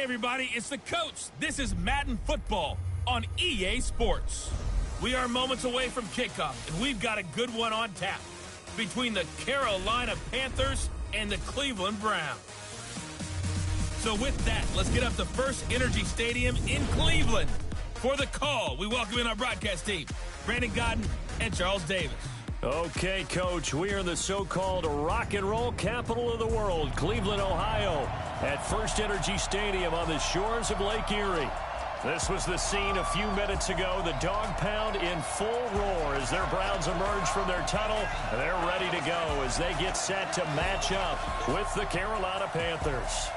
everybody, it's the coach. This is Madden Football on EA Sports. We are moments away from kickoff, and we've got a good one on tap between the Carolina Panthers and the Cleveland Browns. So with that, let's get up to First Energy Stadium in Cleveland. For the call, we welcome in our broadcast team, Brandon Godden and Charles Davis. Okay, Coach, we are in the so-called rock and roll capital of the world, Cleveland, Ohio, at First Energy Stadium on the shores of Lake Erie. This was the scene a few minutes ago, the dog pound in full roar as their Browns emerge from their tunnel. They're ready to go as they get set to match up with the Carolina Panthers.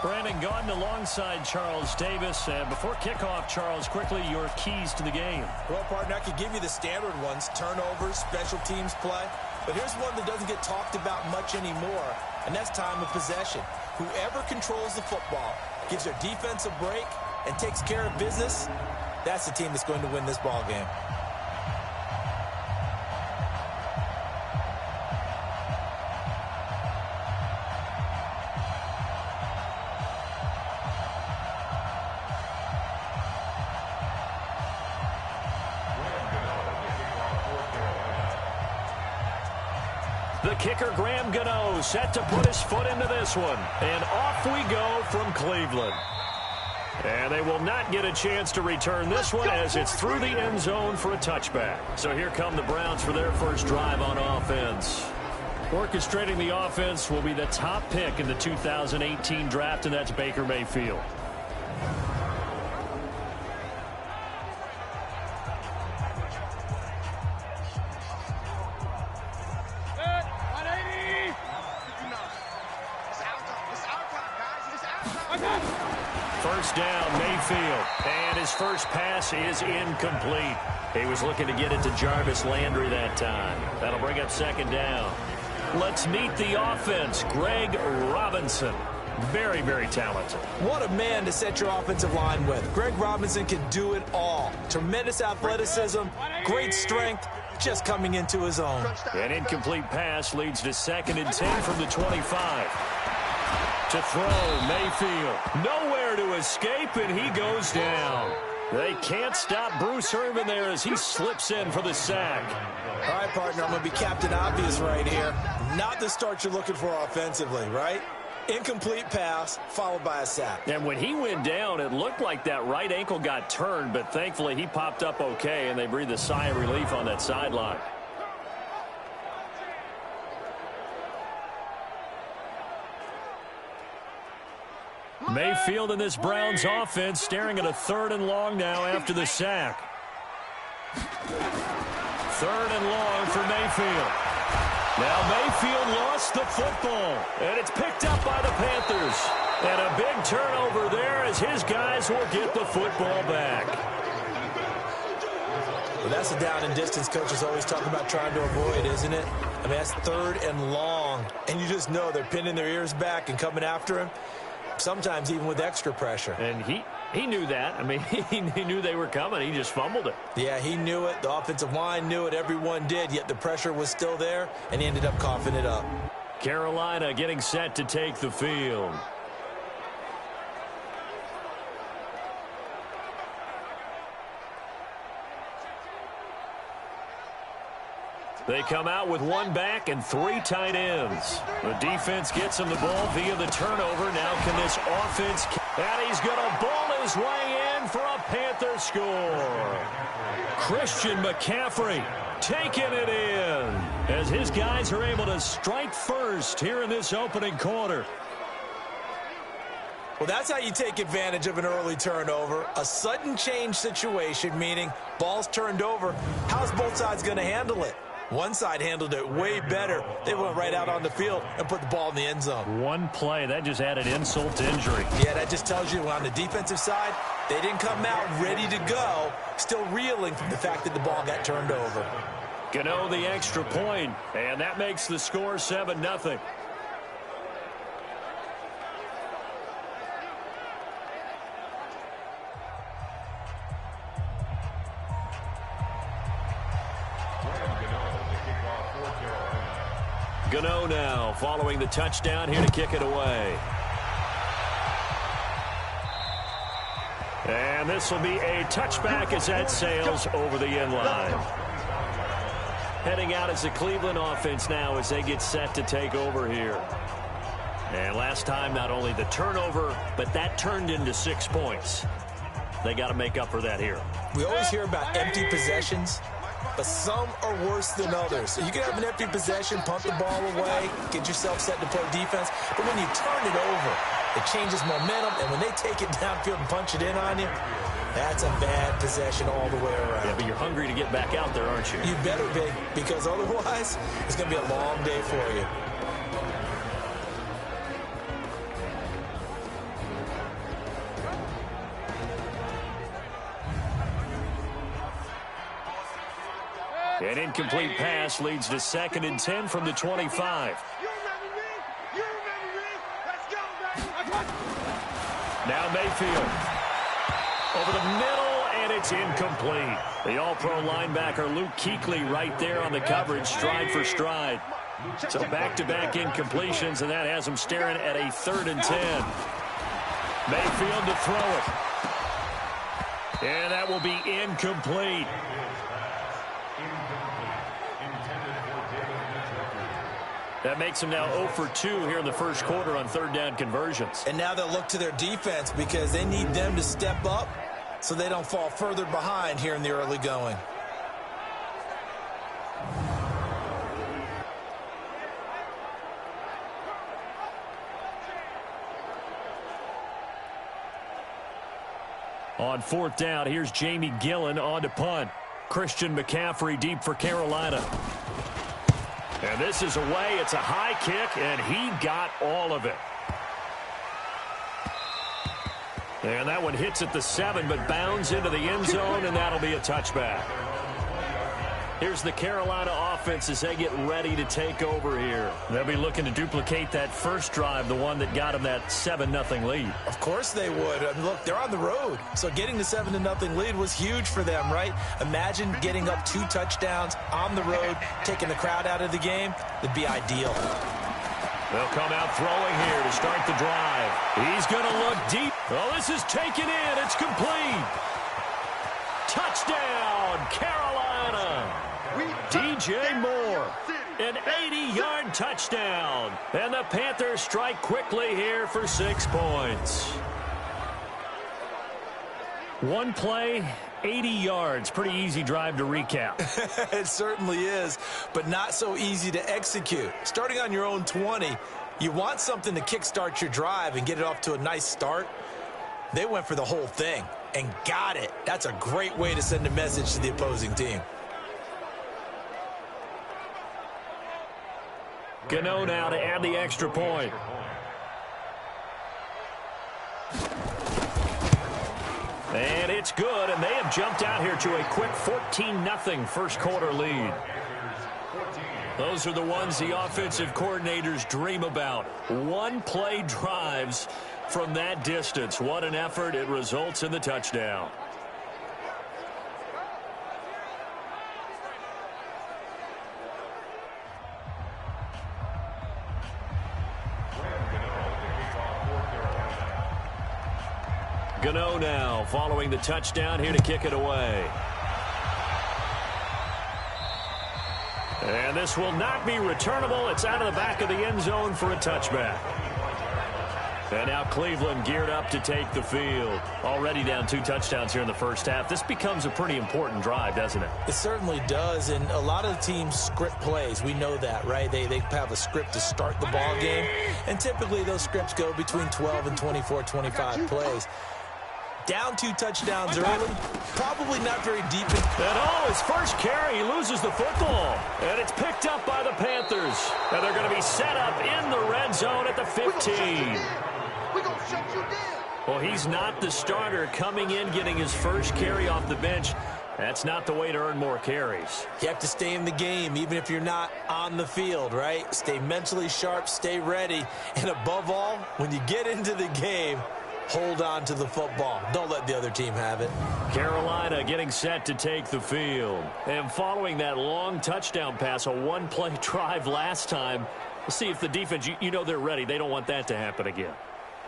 Brandon Gaudin alongside Charles Davis. And before kickoff, Charles, quickly your keys to the game. Well, partner, I could give you the standard ones, turnovers, special teams play. But here's one that doesn't get talked about much anymore, and that's time of possession. Whoever controls the football, gives their defense a break, and takes care of business, that's the team that's going to win this ball game. The kicker, Graham Gano, set to put his foot into this one. And off we go from Cleveland. And they will not get a chance to return this one as it's through the end zone for a touchback. So here come the Browns for their first drive on offense. Orchestrating the offense will be the top pick in the 2018 draft, and that's Baker Mayfield. First down, Mayfield, and his first pass is incomplete. He was looking to get it to Jarvis Landry that time. That'll bring up second down. Let's meet the offense, Greg Robinson. Very, very talented. What a man to set your offensive line with. Greg Robinson can do it all. Tremendous athleticism, great strength, just coming into his own. An incomplete pass leads to 2nd and 10 from the 25. To throw, Mayfield. Nowhere to escape, and he goes down. They can't stop Bruce Irvin there as he slips in for the sack. All right, partner, I'm going to be Captain Obvious right here. Not the start you're looking for offensively, right? Incomplete pass, followed by a sack. And when he went down, it looked like that right ankle got turned, but thankfully he popped up okay, and they breathed a sigh of relief on that sideline. Mayfield in this Browns offense staring at a 3rd and long now after the sack. 3rd and long for Mayfield. Now Mayfield lost the football, and it's picked up by the Panthers. And a big turnover there as his guys will get the football back. Well, that's a down and distance coaches always talk about trying to avoid, isn't it? I mean, that's 3rd and long, and you just know they're pinning their ears back and coming after him. Sometimes even with extra pressure. And he knew that. I mean, he knew they were coming. He just fumbled it. Yeah, he knew it. The offensive line knew it. Everyone did, yet the pressure was still there, and he ended up coughing it up. Carolina getting set to take the field. They come out with 1 back and 3 tight ends. The defense gets him the ball via the turnover. Now can this offense... And he's going to ball his way in for a Panther score. Christian McCaffrey taking it in as his guys are able to strike first here in this opening quarter. Well, that's how you take advantage of an early turnover. A sudden change situation, meaning ball's turned over. How's both sides going to handle it? One side handled it way better. They went right out on the field and put the ball in the end zone. One play, that just added insult to injury. Yeah, that just tells you on the defensive side, they didn't come out ready to go, still reeling from the fact that the ball got turned over. Gano the extra point, and that makes the score 7-0. Gano now following the touchdown here to kick it away. And this will be a touchback as that sails over the end line. Heading out as the Cleveland offense now as they get set to take over here. And last time, not only the turnover, but that turned into 6 points. They got to make up for that here. We always hear about empty possessions, but some are worse than others. So you can have an empty possession, punt the ball away, get yourself set to play defense. But when you turn it over, it changes momentum. And when they take it downfield and punch it in on you, that's a bad possession all the way around. Yeah, but you're hungry to get back out there, aren't you? You better be, because otherwise, it's going to be a long day for you. An incomplete pass leads to 2nd and 10 from the 25. Now Mayfield. Over the middle, and it's incomplete. The all-pro linebacker Luke Kuechly right there on the coverage, stride for stride. So back-to-back incompletions, and that has him staring at a 3rd and 10. Mayfield to throw it. And that will be incomplete. That makes them now 0 for 2 here in the first quarter on 3rd down conversions. And now they'll look to their defense because they need them to step up so they don't fall further behind here in the early going. On 4th down, here's Jamie Gillen on to punt. Christian McCaffrey deep for Carolina. And this is away. It's a high kick, and he got all of it. And that one hits at the 7, but bounds into the end zone, and that'll be a touchback. Here's the Carolina offense as they get ready to take over here. They'll be looking to duplicate that first drive, the one that got them that 7-0 lead. Of course they would. I mean, look, they're on the road. So getting the 7-0 lead was huge for them, right? Imagine getting up 2 touchdowns on the road, taking the crowd out of the game. It'd be ideal. They'll come out throwing here to start the drive. He's going to look deep. Oh, this is taken in. It's complete. Touchdown, Carolina. DJ Moore, an 80-yard touchdown. And the Panthers strike quickly here for 6 points. One play, 80 yards. Pretty easy drive to recap. It certainly is, but not so easy to execute. Starting on your own 20, you want something to kickstart your drive and get it off to a nice start. They went for the whole thing and got it. That's a great way to send a message to the opposing team. Gano now to add the extra point. And it's good, and they have jumped out here to a quick 14-0 first quarter lead. Those are the ones the offensive coordinators dream about. One-play drives from that distance. What an effort. It results in the touchdown. Gano now following the touchdown here to kick it away. And this will not be returnable. It's out of the back of the end zone for a touchback. And now Cleveland geared up to take the field. Already down 2 touchdowns here in the first half. This becomes a pretty important drive, doesn't it? It certainly does, and a lot of the teams script plays. We know that, right? They have a script to start the ball game, and typically those scripts go between 12 and 24, 25 plays. Down 2 touchdowns early, probably not very deep. And his first carry, he loses the football. And it's picked up by the Panthers. And they're going to be set up in the red zone at the 15. Well, he's not the starter coming in, getting his first carry off the bench. That's not the way to earn more carries. You have to stay in the game, even if you're not on the field, right? Stay mentally sharp, stay ready. And above all, when you get into the game, hold on to the football. Don't let the other team have it. Carolina getting set to take the field. And following that long touchdown pass, a one-play drive last time, we'll see if the defense, you know they're ready. They don't want that to happen again.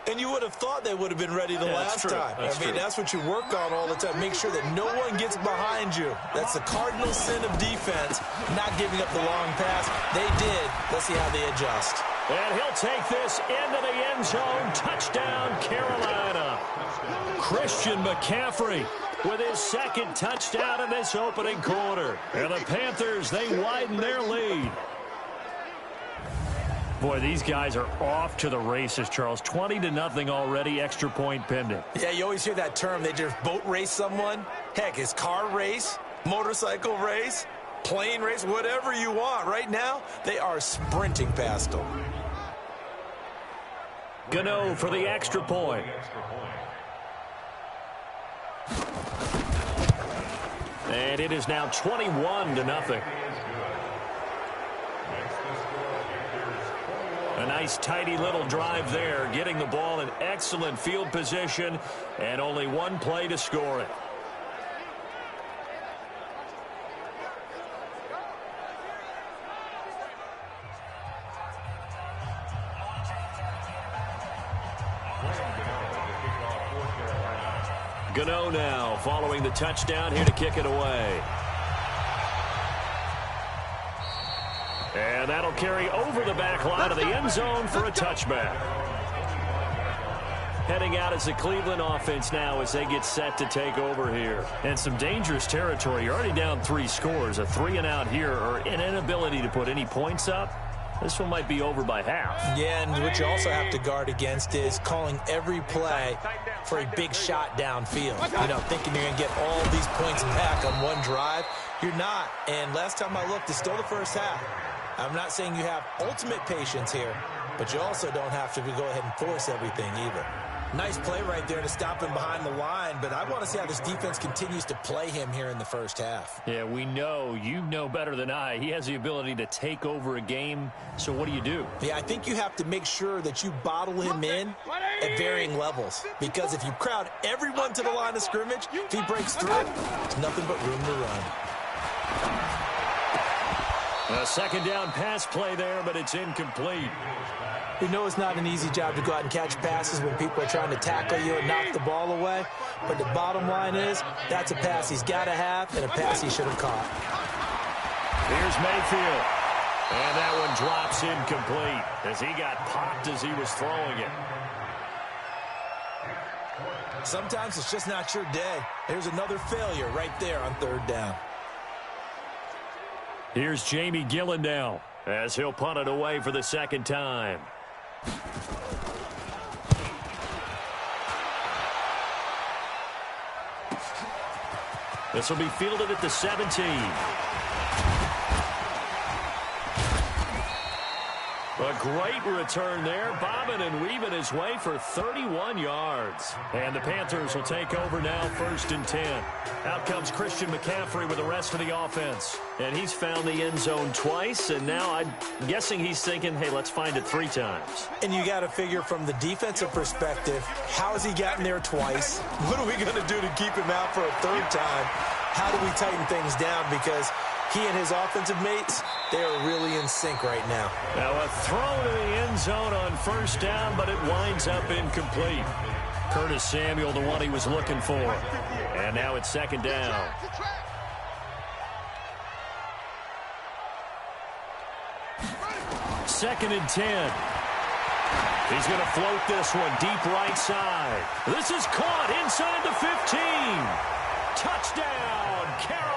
And you would have thought they would have been ready the last time. That's what you work on all the time. Make sure that no one gets behind you. That's the cardinal sin of defense, not giving up the long pass. They did. Let's see how they adjust. And he'll take this into the end zone. Touchdown, Carolina. Christian McCaffrey with his second touchdown in this opening quarter. And the Panthers, they widen their lead. Boy, these guys are off to the races, Charles. 20-0 already, extra point pending. Yeah, you always hear that term. They just boat race someone. Heck, it's car race, motorcycle race, plane race, whatever you want. Right now, they are sprinting past them. Gano for the extra point. And it is now 21-0. A nice, tidy little drive there, getting the ball in excellent field position, and only one play to score it. Gano now following the touchdown here to kick it away. And that'll carry over the back line of the end zone for a touchback. Heading out as the Cleveland offense now as they get set to take over here. And some dangerous territory. You're already down 3 scores. A 3-and-out here or an inability to put any points up. This one might be over by half. Yeah, and what you also have to guard against is calling every play for a big shot downfield. You know, thinking you're going to get all these points back on one drive. You're not. And last time I looked, it's still the first half. I'm not saying you have ultimate patience here, but you also don't have to go ahead and force everything either. Nice play right there to stop him behind the line, but I want to see how this defense continues to play him here in the first half. Yeah, we know. You know better than I. He has the ability to take over a game, so what do? Yeah, I think you have to make sure that you bottle him in at varying levels, because if you crowd everyone to the line of scrimmage, if he breaks through, there's nothing but room to run. A second down pass play there, but it's incomplete. We know it's not an easy job to go out and catch passes when people are trying to tackle you and knock the ball away. But the bottom line is, that's a pass he's got to have and a pass he should have caught. Here's Mayfield. And that one drops incomplete as he got popped as he was throwing it. Sometimes it's just not your day. There's another failure right there on third down. Here's Jamie Gillen now as he'll punt it away for the second time. This will be fielded at the 17. A great return there, bobbing and weaving his way for 31 yards. And the Panthers will take over now, 1st and 10. Out comes Christian McCaffrey with the rest of the offense. And he's found the end zone twice, and now I'm guessing he's thinking, hey, let's find it 3 times. And you got to figure from the defensive perspective, how has he gotten there twice? What are we going to do to keep him out for a 3rd time? How do we tighten things down? Because he and his offensive mates, they are really in sync right now. Now a throw to the end zone on 1st down, but it winds up incomplete. Curtis Samuel, the one he was looking for. And now it's 2nd down. Second and 10. He's going to float this one deep right side. This is caught inside the 15. Touchdown, Carolina.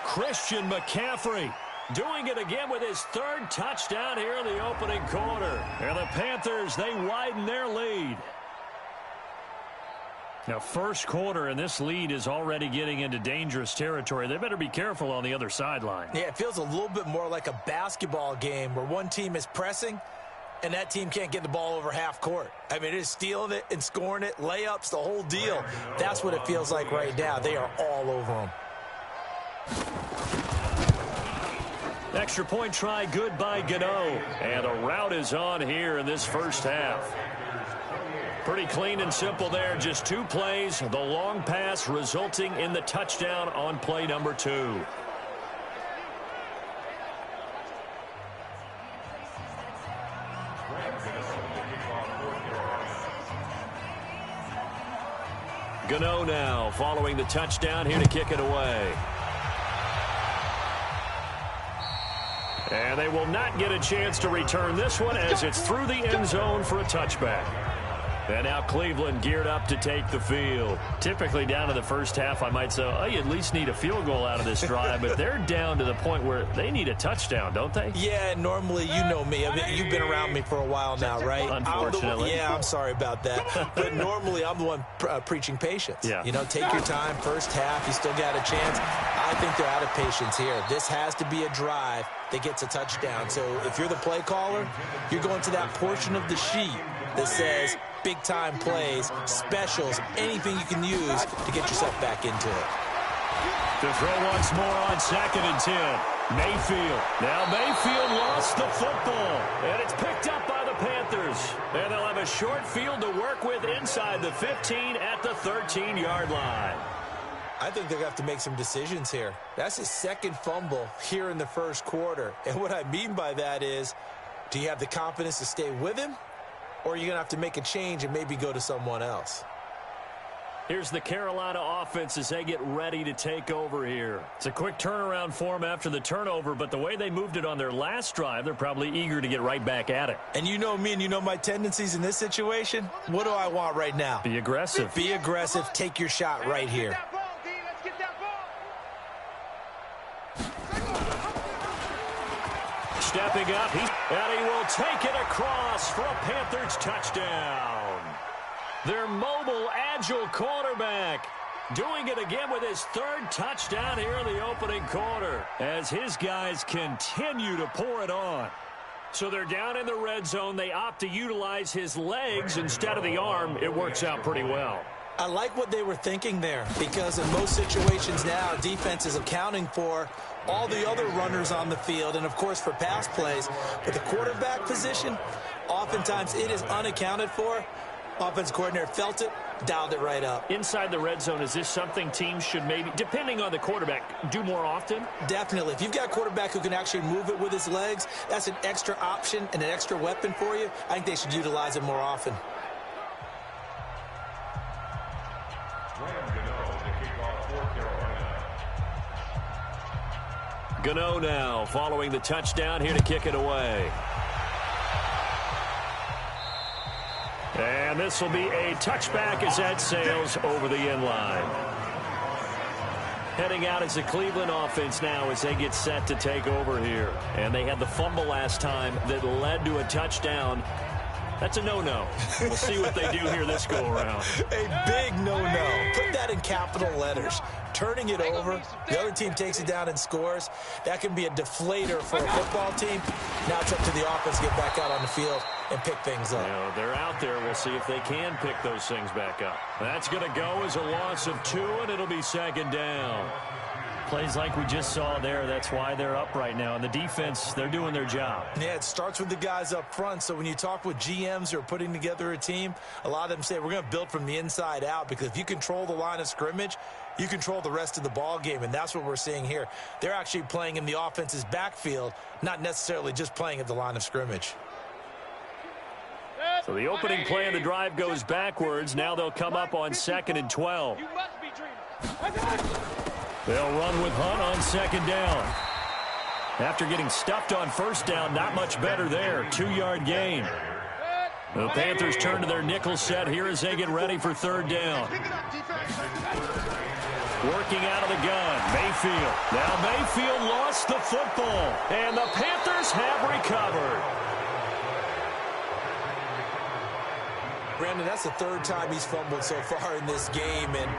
Christian McCaffrey doing it again with his 3rd touchdown here in the opening quarter. And the Panthers, they widen their lead. Now, 1st quarter, and this lead is already getting into dangerous territory. They better be careful on the other sideline. Yeah, it feels a little bit more like a basketball game where one team is pressing and that team can't get the ball over half court. I mean, it is stealing it and scoring it, layups, the whole deal. That's what it feels like right now. They are all over them. Extra point try, good by Gano. And a route is on here in this 1st half. Pretty clean and simple there. Just 2 plays. The long pass resulting in the touchdown on play number 2. Gano now following the touchdown here to kick it away. And they will not get a chance to return this one as it's through the end zone for a touchback. And now Cleveland geared up to take the field. Typically down to the first half, I might say, oh, you at least need a field goal out of this drive. But they're down to the point where they need a touchdown, don't they? Yeah, normally, you know me. I mean, you've been around me for a while now, right? Unfortunately. I'm sorry about that. But normally, I'm the one preaching patience. Yeah. You know, take your time. First half, you still got a chance. I think they're out of patience here. This has to be a drive that gets a touchdown. So if you're the play caller, you're going to that portion of the sheet that says big-time plays, specials, anything you can use to get yourself back into it. To throw once more on 2nd and 10. Mayfield. Now Mayfield lost the football. And it's picked up by the Panthers. And they'll have a short field to work with inside the 15 at the 13-yard line. I think they're going to have to make some decisions here. That's his second fumble here in the first quarter. And what I mean by that is, do you have the confidence to stay with him? Or are you going to have to make a change and maybe go to someone else? Here's the Carolina offense as they get ready to take over here. It's a quick turnaround for them after the turnover, but the way they moved it on their last drive, they're probably eager to get right back at it. And you know me and you know my tendencies in this situation. What do I want right now? Be aggressive. Be aggressive. Take your shot right here. Stepping up, and he will take it across for a Panthers touchdown. Their mobile, agile quarterback doing it again with his third touchdown here in the opening quarter as his guys continue to pour it on. So they're down in the red zone. They opt to utilize his legs instead of the arm. It works out pretty well. I like what they were thinking there because in most situations now, defense is accounting for all the other runners on the field and, of course, for pass plays. But the quarterback position, oftentimes it is unaccounted for. Offense coordinator felt it, dialed it right up. Inside the red zone, is this something teams should maybe, depending on the quarterback, do more often? Definitely. If you've got a quarterback who can actually move it with his legs, that's an extra option and an extra weapon for you. I think they should utilize it more often. Gano now following the touchdown here to kick it away. And this will be a touchback as that sails over the end line. Heading out is the Cleveland offense now as they get set to take over here. And they had the fumble last time that led to a touchdown. That's a no-no. We'll see what they do here this go-around. A big no-no. Put that in capital letters. Turning it over, the other team takes it down and scores. That can be a deflator for a football team. Now it's up to the offense to get back out on the field and pick things up. You know, they're out there. We'll see if they can pick those things back up. That's going to go as a loss of 2, and it'll be 2nd down. Plays like we just saw there, that's why they're up right now. And the defense, they're doing their job. Yeah, it starts with the guys up front. So when you talk with GMs who are putting together a team, a lot of them say we're going to build from the inside out because if you control the line of scrimmage, you control the rest of the ball game, and that's what we're seeing here. They're actually playing in the offense's backfield, not necessarily just playing at the line of scrimmage. So the opening play of the drive goes backwards. Now they'll come up on 2nd and 12. You must be dreaming. They'll run with Hunt on 2nd down. After getting stuffed on 1st down, not much better there. 2-yard gain. The Panthers turn to their nickel set here as they get ready for 3rd down. Working out of the gun, Mayfield. Now Mayfield lost the football, and the Panthers have recovered. Brandon, that's the 3rd time he's fumbled so far in this game. And,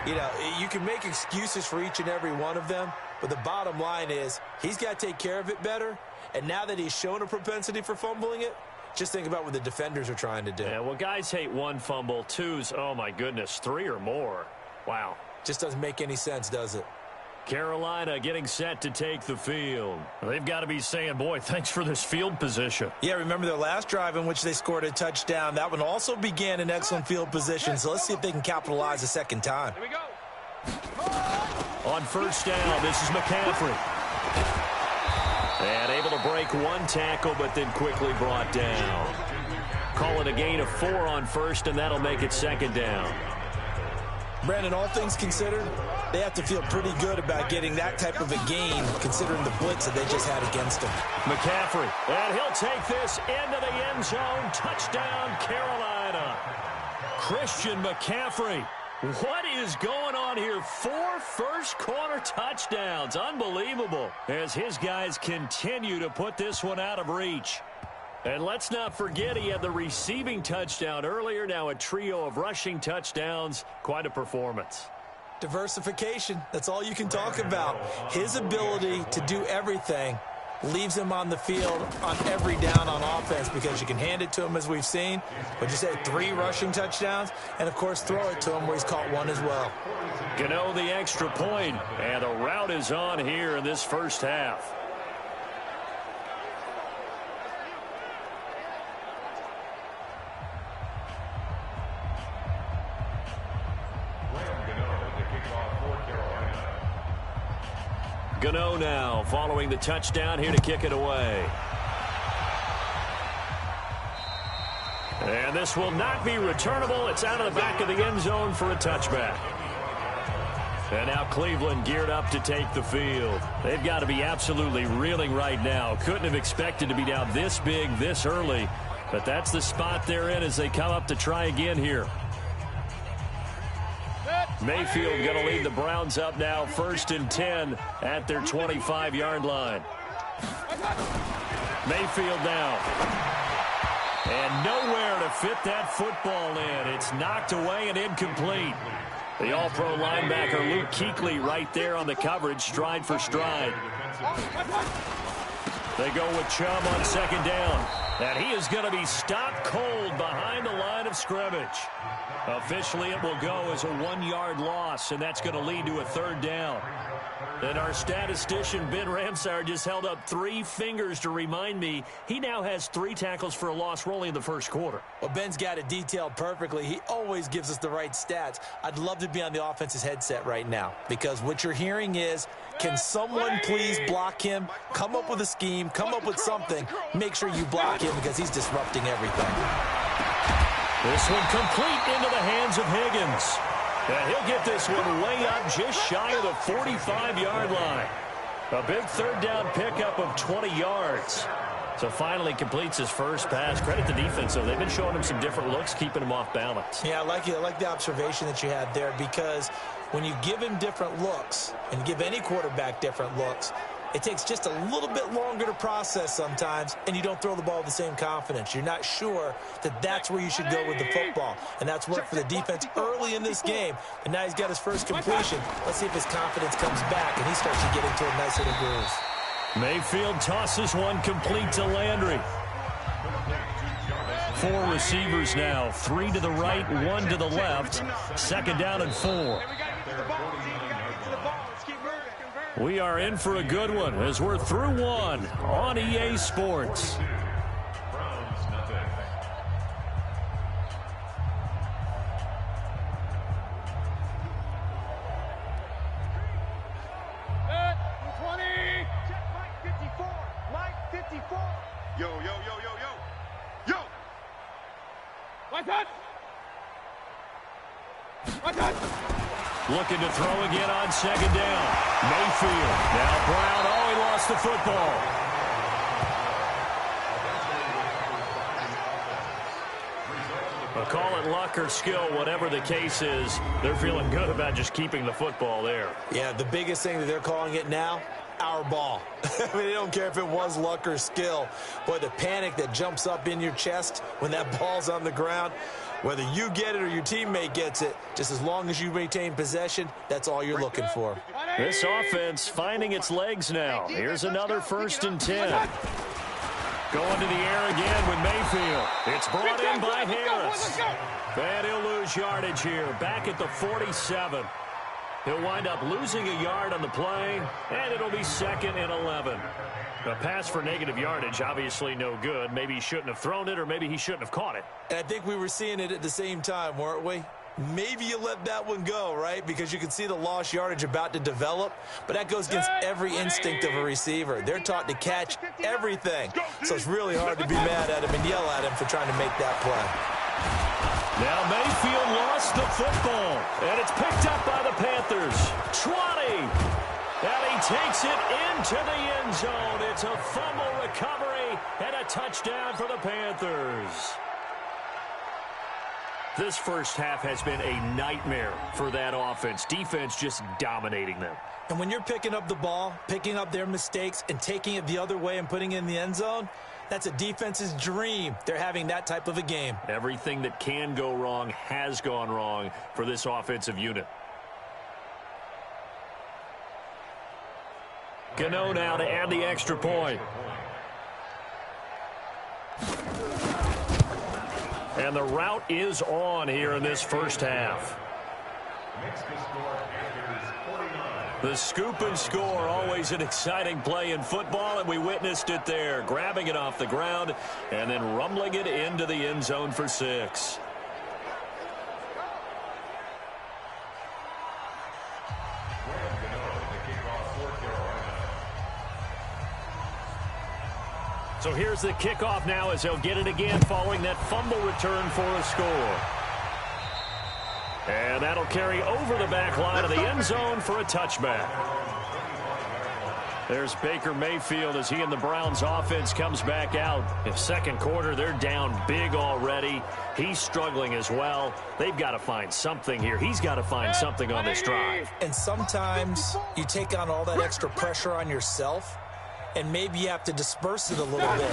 you know, you can make excuses for each and every one of them. But the bottom line is he's got to take care of it better. And now that he's shown a propensity for fumbling it, just think about what the defenders are trying to do. Yeah, well, guys hate 1 fumble, 2's, oh, my goodness, 3 or more. Wow. Just doesn't make any sense, does it? Carolina getting set to take the field. They've got to be saying, boy, thanks for this field position. Yeah, remember their last drive in which they scored a touchdown. That one also began in excellent field position. So let's see if they can capitalize a second time. Here we go. On 1st down, this is McCaffrey. And able to break 1 tackle, but then quickly brought down. call it a gain of 4 on first, and that'll make it second down. Brandon, all things considered, they have to feel pretty good about getting that type of a gain, considering the blitz that they just had against them. McCaffrey, and he'll take this into the end zone. Touchdown, Carolina. Christian McCaffrey. What is going on here? 4 first-quarter touchdowns. Unbelievable, as his guys continue to put this one out of reach. And let's not forget he had the receiving touchdown earlier. Now a trio of rushing touchdowns. Quite a performance. Diversification, that's all you can talk about. His ability to do everything leaves him on the field on every down on offense, because you can hand it to him, as we've seen. But you said 3 rushing touchdowns, and, of course, throw it to him where he's caught 1 as well. Gano the extra point, and the route is on here in this first half. Gano now following the touchdown here to kick it away. And this will not be returnable. It's out of the back of the end zone for a touchback. And now Cleveland geared up to take the field. They've got to be absolutely reeling right now. Couldn't have expected to be down this big this early. But that's the spot they're in as they come up to try again here. Mayfield going to lead the Browns up now, 1st and 10 at their 25-yard line. Mayfield now. And nowhere to fit that football in. It's knocked away and incomplete. The all-pro linebacker Luke Kuechly right there on the coverage, stride for stride. They go with Chubb on 2nd down. And he is going to be stopped cold behind the line of scrimmage. Officially, it will go as a 1-yard loss, and that's going to lead to a 3rd down. And our statistician, Ben Ramsar, just held up 3 fingers to remind me he now has 3 tackles for a loss rolling in the first quarter. Well, Ben's got it detailed perfectly. He always gives us the right stats. I'd love to be on the offense's headset right now, because what you're hearing is, can someone please block him? Come up with a scheme. Come up with something. Make sure you block him, because he's disrupting everything. This one complete into the hands of Higgins. And he'll get this one way up just shy of the 45-yard line. A big 3rd down pickup of 20 yards. So finally completes his first pass. Credit the defense, though. They've been showing him some different looks, keeping him off balance. Yeah, I like it. I like the observation that you had there, because when you give him different looks and give any quarterback different looks, it takes just a little bit longer to process sometimes, and you don't throw the ball with the same confidence. You're not sure that that's where you should go with the football, and that's worked for the defense early in this game. And now he's got his first completion. Let's see if his confidence comes back, and he starts to get into a nice little groove. Mayfield tosses one complete to Landry. 4 receivers now, 3 to the right, 1 to the left. 2nd down and 4. We are in for a good one as we're through 1 on EA Sports. Yo, yo, yo, yo, yo. Yo! Like that! Like that! Looking to throw again on 2nd down. Mayfield. Now Brown. Oh, he lost the football. Well, call it luck or skill, whatever the case is. They're feeling good about just keeping the football there. Yeah, the biggest thing that they're calling it now, our ball. I mean, they don't care if it was luck or skill. Boy, the panic that jumps up in your chest when that ball's on the ground, whether you get it or your teammate gets it, just as long as you maintain possession, that's all you're looking for. This offense finding its legs now. Here's another 1st and 10. Going to the air again with Mayfield. It's brought in by Harris. And he'll lose yardage here. Back at the 47. He'll wind up losing a yard on the play, and it'll be 2nd and 11. A pass for negative yardage, obviously no good. Maybe he shouldn't have thrown it, or maybe he shouldn't have caught it. And I think we were seeing it at the same time, weren't we? Maybe you let that one go, right? Because you can see the lost yardage about to develop, but that goes against every instinct of a receiver. They're taught to catch everything, so it's really hard to be mad at him and yell at him for trying to make that play. Now Mayfield lost the football, and it's picked up by the Panthers. 20, and he takes it into the end zone. It's a fumble recovery and a touchdown for the Panthers. This first half has been a nightmare for that offense. Defense just dominating them. And when you're picking up the ball, picking up their mistakes, and taking it the other way and putting it in the end zone, that's a defense's dream. They're having that type of a game. Everything that can go wrong has gone wrong for this offensive unit. Gano now to add the extra point. And the route is on here in this first half. The scoop and score, always an exciting play in football, and we witnessed it there. Grabbing it off the ground and then rumbling it into the end zone for 6. So here's the kickoff now as they'll get it again following that fumble return for a score. And that'll carry over the back line of the end zone for a touchback. There's Baker Mayfield as he and the Browns offense comes back out. In second quarter, they're down big already. He's struggling as well. They've got to find something here. He's got to find something on this drive. And sometimes you take on all that extra pressure on yourself, and maybe you have to disperse it a little bit.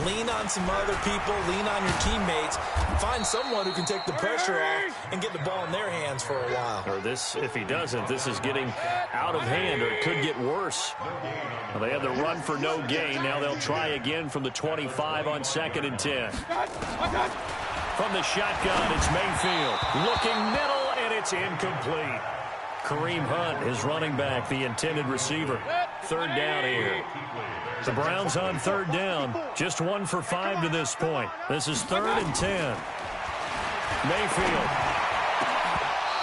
Lean on some other people, lean on your teammates, find someone who can take the pressure off and get the ball in their hands for a while. Or this, if he doesn't, this is getting out of hand, or it could get worse. Well, they had the run for no gain. Now they'll try again from the 25 on 2nd and 10. From the shotgun, it's Mayfield. Looking middle, and it's incomplete. Kareem Hunt is running back, the intended receiver. 3rd down here. The Browns on 3rd down. Just 1 for 5 to this point. This is 3rd and 10. Mayfield.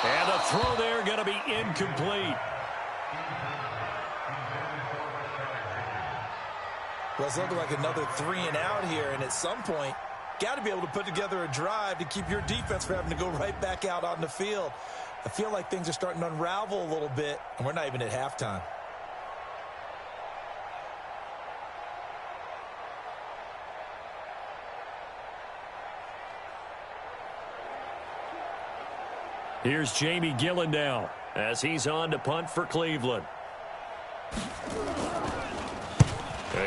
And the throw there going to be incomplete. Well, it's looking like another 3 and out here, and at some point, got to be able to put together a drive to keep your defense from having to go right back out on the field. I feel like things are starting to unravel a little bit, and we're not even at halftime. Here's Jamie Gillen now as he's on to punt for Cleveland.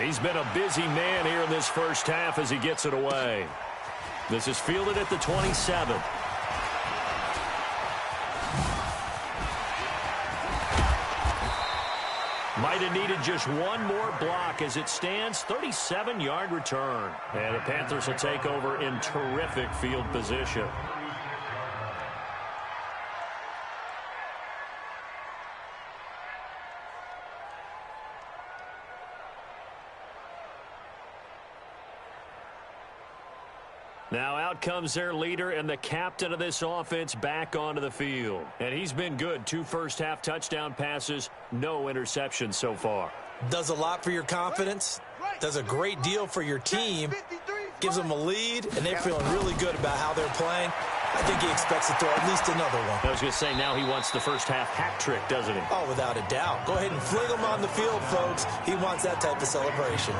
He's been a busy man here in this first half as he gets it away. This is fielded at the 27. Might have needed just one more block as it stands. 37-yard return. And the Panthers will take over in terrific field position. Now out comes their leader and the captain of this offense back onto the field. And he's been good. 2 first-half touchdown passes, no interceptions so far. Does a lot for your confidence, does a great deal for your team, gives them a lead, and they're feeling really good about how they're playing. I think he expects to throw at least another one. I was going to say, now he wants the first-half hat trick, doesn't he? Oh, without a doubt. Go ahead and fling him on the field, folks. He wants that type of celebration.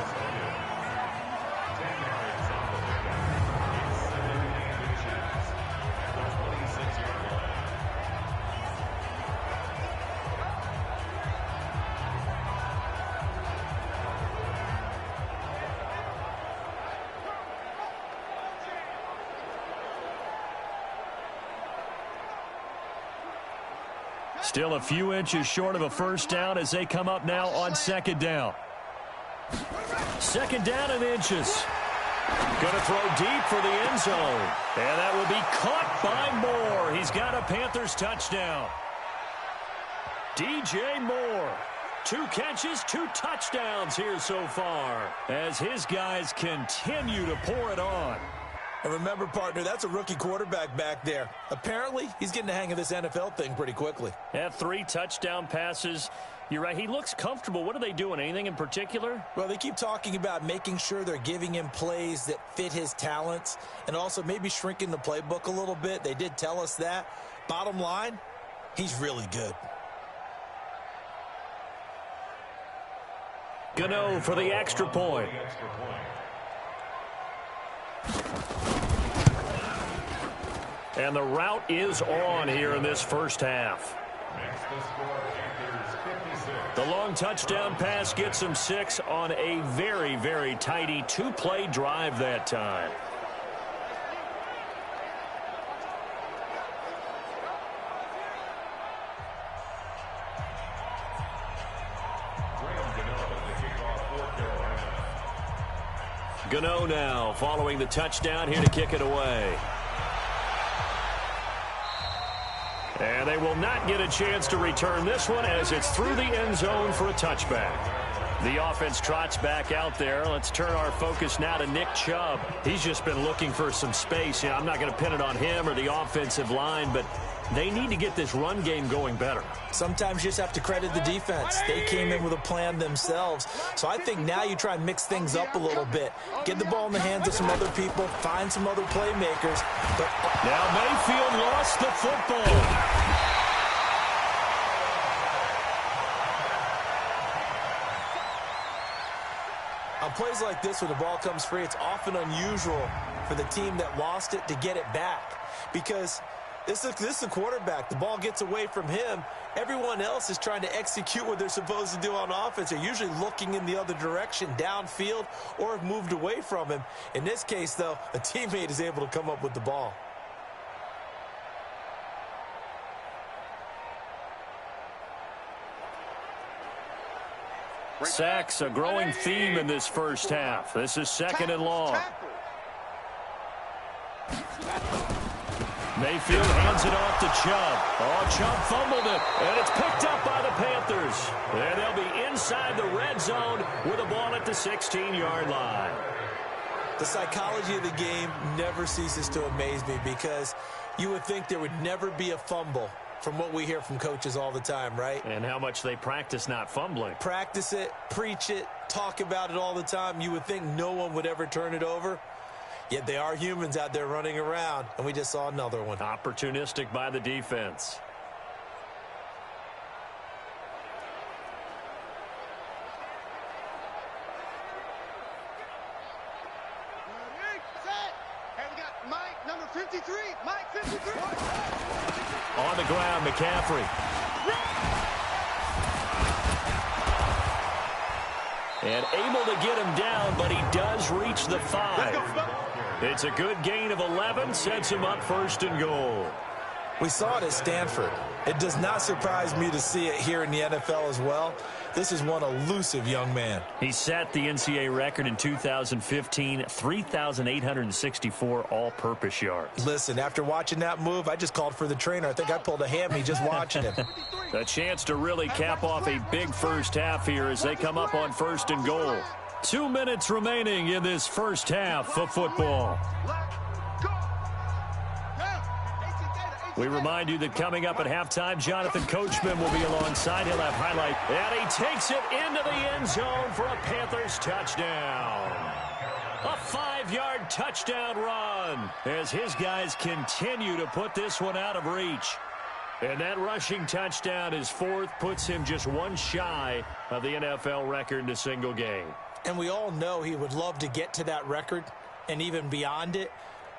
Still a few inches short of a first down as they come up now on 2nd down. 2nd down and inches. Going to throw deep for the end zone. And that will be caught by Moore. He's got a Panthers touchdown. DJ Moore. 2 catches, 2 touchdowns here so far as his guys continue to pour it on. And remember, partner, that's a rookie quarterback back there. Apparently, he's getting the hang of this NFL thing pretty quickly. Yeah, 3 touchdown passes. You're right. He looks comfortable. What are they doing? Anything in particular? Well, they keep talking about making sure they're giving him plays that fit his talents and also maybe shrinking the playbook a little bit. They did tell us that. Bottom line, he's really good. Gano for the extra point. And the route is on here in this first half. The long touchdown pass gets him 6 on a very, very tidy 2-play drive that time. Gano now following the touchdown here to kick it away. And they will not get a chance to return this one as it's through the end zone for a touchback. The offense trots back out there. Let's turn our focus now to Nick Chubb. He's just been looking for some space. You know, I'm not going to pin it on him or the offensive line, but they need to get this run game going better. Sometimes you just have to credit the defense. They came in with a plan themselves. So I think now you try and mix things up a little bit. Get the ball in the hands of some other people. Find some other playmakers. But now Mayfield lost the football. On plays like this where the ball comes free, it's often unusual for the team that lost it to get it back. Because this is the quarterback. The ball gets away from him. Everyone else is trying to execute what they're supposed to do on offense. They're usually looking in the other direction, downfield, or have moved away from him. In this case, though, a teammate is able to come up with the ball. Sacks, a growing theme in this first half. This is 2nd and long. Mayfield hands it off to Chubb. Oh, Chubb fumbled it, and it's picked up by the Panthers. And they'll be inside the red zone with a ball at the 16-yard line. The psychology of the game never ceases to amaze me because you would think there would never be a fumble from what we hear from coaches all the time, right? And how much they practice not fumbling. Practice it, preach it, talk about it all the time. You would think no one would ever turn it over. Yet they are humans out there running around, and we just saw another one. Opportunistic by the defense. And we got Mike, number 53. Mike, 53. On the ground, McCaffrey. And able to get him down, but he does reach the 5. It's a good gain of 11, sets him up 1st and goal. We saw it at Stanford. It does not surprise me to see it here in the NFL as well. This is one elusive young man. He set the NCAA record in 2015, 3,864 all-purpose yards. Listen, after watching that move, I just called for the trainer. I think I pulled a hammy just watching him. A chance to really cap off a big first half here as they come up on 1st and goal. 2 minutes remaining in this first half of football. We remind you that coming up at halftime, Jonathan Coachman will be alongside. He'll have highlight. And he takes it into the end zone for a Panthers touchdown. A 5-yard touchdown run as his guys continue to put this one out of reach. And that rushing touchdown is 4th, puts him just one shy of the NFL record in a single game. And we all know he would love to get to that record and even beyond it.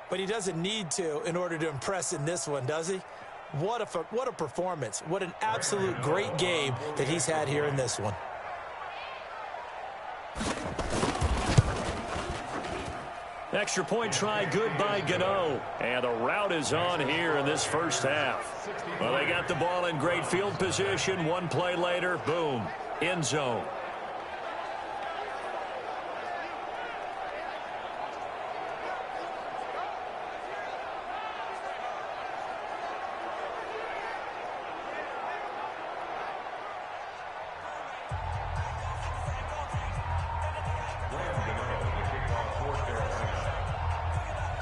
But he doesn't need to in order to impress in this one, does he? What a performance. What an absolute great game that he's had here in this one. Extra point try good by Gano. And the route is on here in this first half. Well, they got the ball in great field position. One play later, boom, end zone.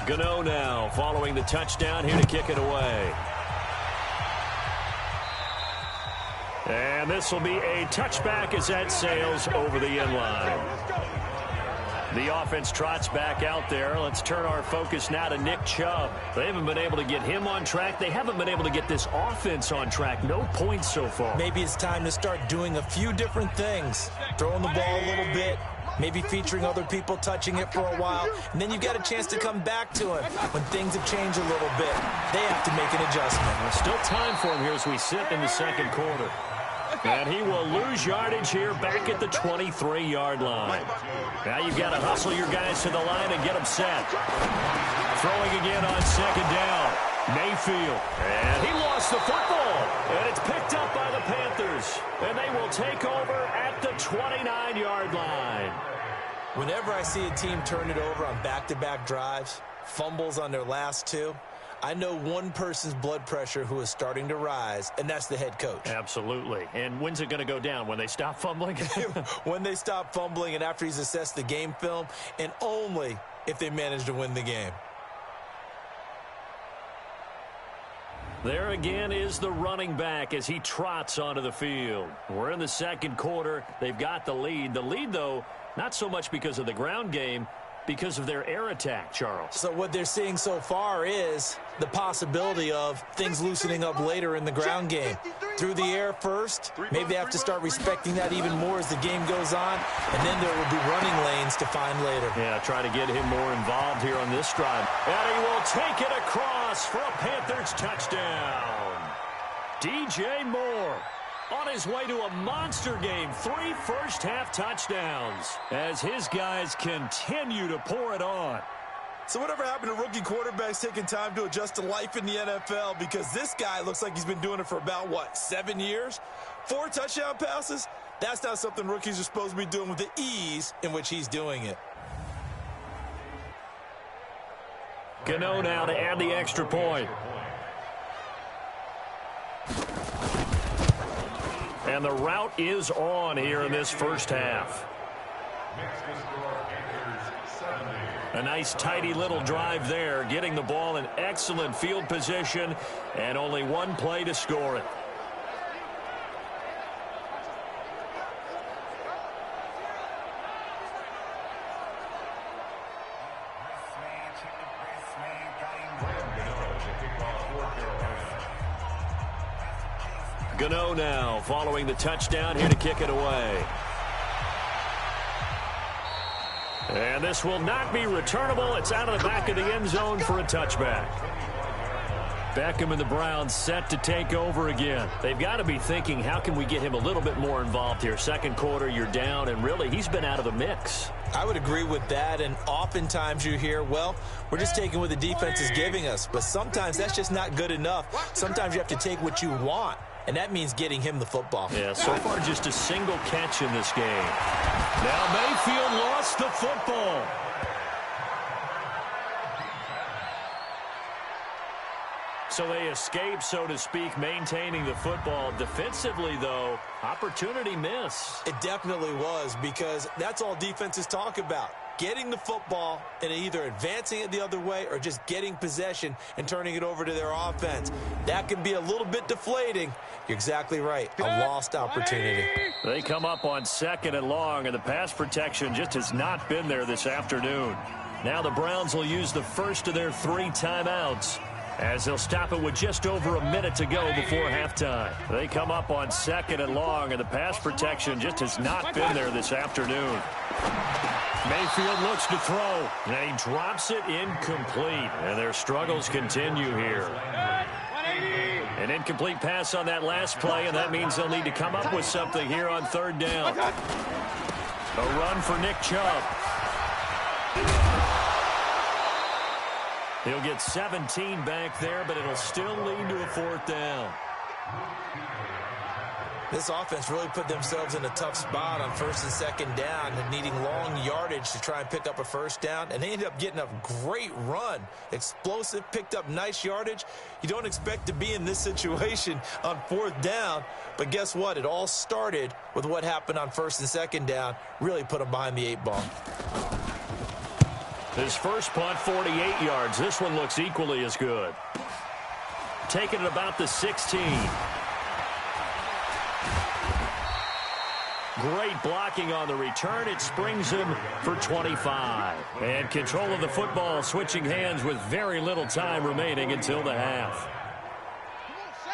Gano now following the touchdown here to kick it away. And this will be a touchback as that sails over the end line. The offense trots back out there. Let's turn our focus now to Nick Chubb. They haven't been able to get him on track. They haven't been able to get this offense on track. No points so far. Maybe it's time to start doing a few different things. Throwing the ball a little bit, maybe featuring other people touching it for a while, and then you've got a chance to come back to him when things have changed a little bit. They have to make an adjustment. There's still time for him here as we sit in the second quarter. And he will lose yardage here back at the 23-yard line. Now you've got to hustle your guys to the line and get them set. Throwing again on second down. Mayfield. And he lost the football. And it's picked up by the Panthers. And they will take over at the 29-yard line. Whenever I see a team turn it over on back-to-back drives, fumbles on their last two, I know one person's blood pressure who is starting to rise, and that's the head coach. Absolutely. And when's it going to go down? When they stop fumbling? When they stop fumbling and after he's assessed the game film, and only if they manage to win the game. There again is the running back as he trots onto the field. We're in the second quarter. They've got the lead. The lead, though, not so much because of the ground game, because of their air attack, Charles. So what they're seeing so far is the possibility of things loosening up later in the ground game. Through the air first, maybe they have to start respecting that even more as the game goes on, and then there will be running lanes to find later. Yeah, try to get him more involved here on this drive. And he will take it across for a Panthers touchdown. DJ Moore on his way to a monster game. 3 first-half touchdowns as his guys continue to pour it on. So whatever happened to rookie quarterbacks taking time to adjust to life in the NFL? Because this guy looks like he's been doing it for about, 7 years? 4 touchdown passes? That's not something rookies are supposed to be doing with the ease in which he's doing it. Gano now to add the extra point. And the route is on here in this first half. A nice, tidy little drive there, getting the ball in excellent field position, and only one play to score it. Gano now following the touchdown here to kick it away. And this will not be returnable. It's out of the back of the end zone for a touchback. Beckham and the Browns set to take over again. They've got to be thinking, how can we get him a little bit more involved here? Second quarter, you're down, and really, he's been out of the mix. I would agree with that, and oftentimes you hear, well, we're just taking what the defense is giving us. But sometimes that's just not good enough. Sometimes you have to take what you want, and that means getting him the football. Yeah, so far just a single catch in this game. Now Mayfield lost the football. So they escape, so to speak, maintaining the football. Defensively, though, opportunity miss. It definitely was, because that's all defenses talk about. Getting the football and either advancing it the other way or just getting possession and turning it over to their offense. That can be a little bit deflating. You're exactly right. A lost opportunity. They come up on 2nd and long, and the pass protection just has not been there this afternoon. Now the Browns will use the first of their 3 timeouts, as they'll stop it with just over a minute to go before halftime. They come up on 2nd and long, and the pass protection just has not been there this afternoon. Mayfield looks to throw, and he drops it incomplete. And their struggles continue here. An incomplete pass on that last play, and that means they'll need to come up with something here on 3rd down. A run for Nick Chubb. He'll get 17 back there, but it'll still lead to a 4th down. This offense really put themselves in a tough spot on 1st and 2nd down and needing long yardage to try and pick up a 1st down. And they ended up getting a great run. Explosive, picked up nice yardage. You don't expect to be in this situation on 4th down. But guess what? It all started with what happened on 1st and 2nd down. Really put them behind the 8 ball. His first punt, 48 yards. This one looks equally as good. Taking it about the 16. Great blocking on the return. It springs him for 25. And control of the football switching hands with very little time remaining until the half.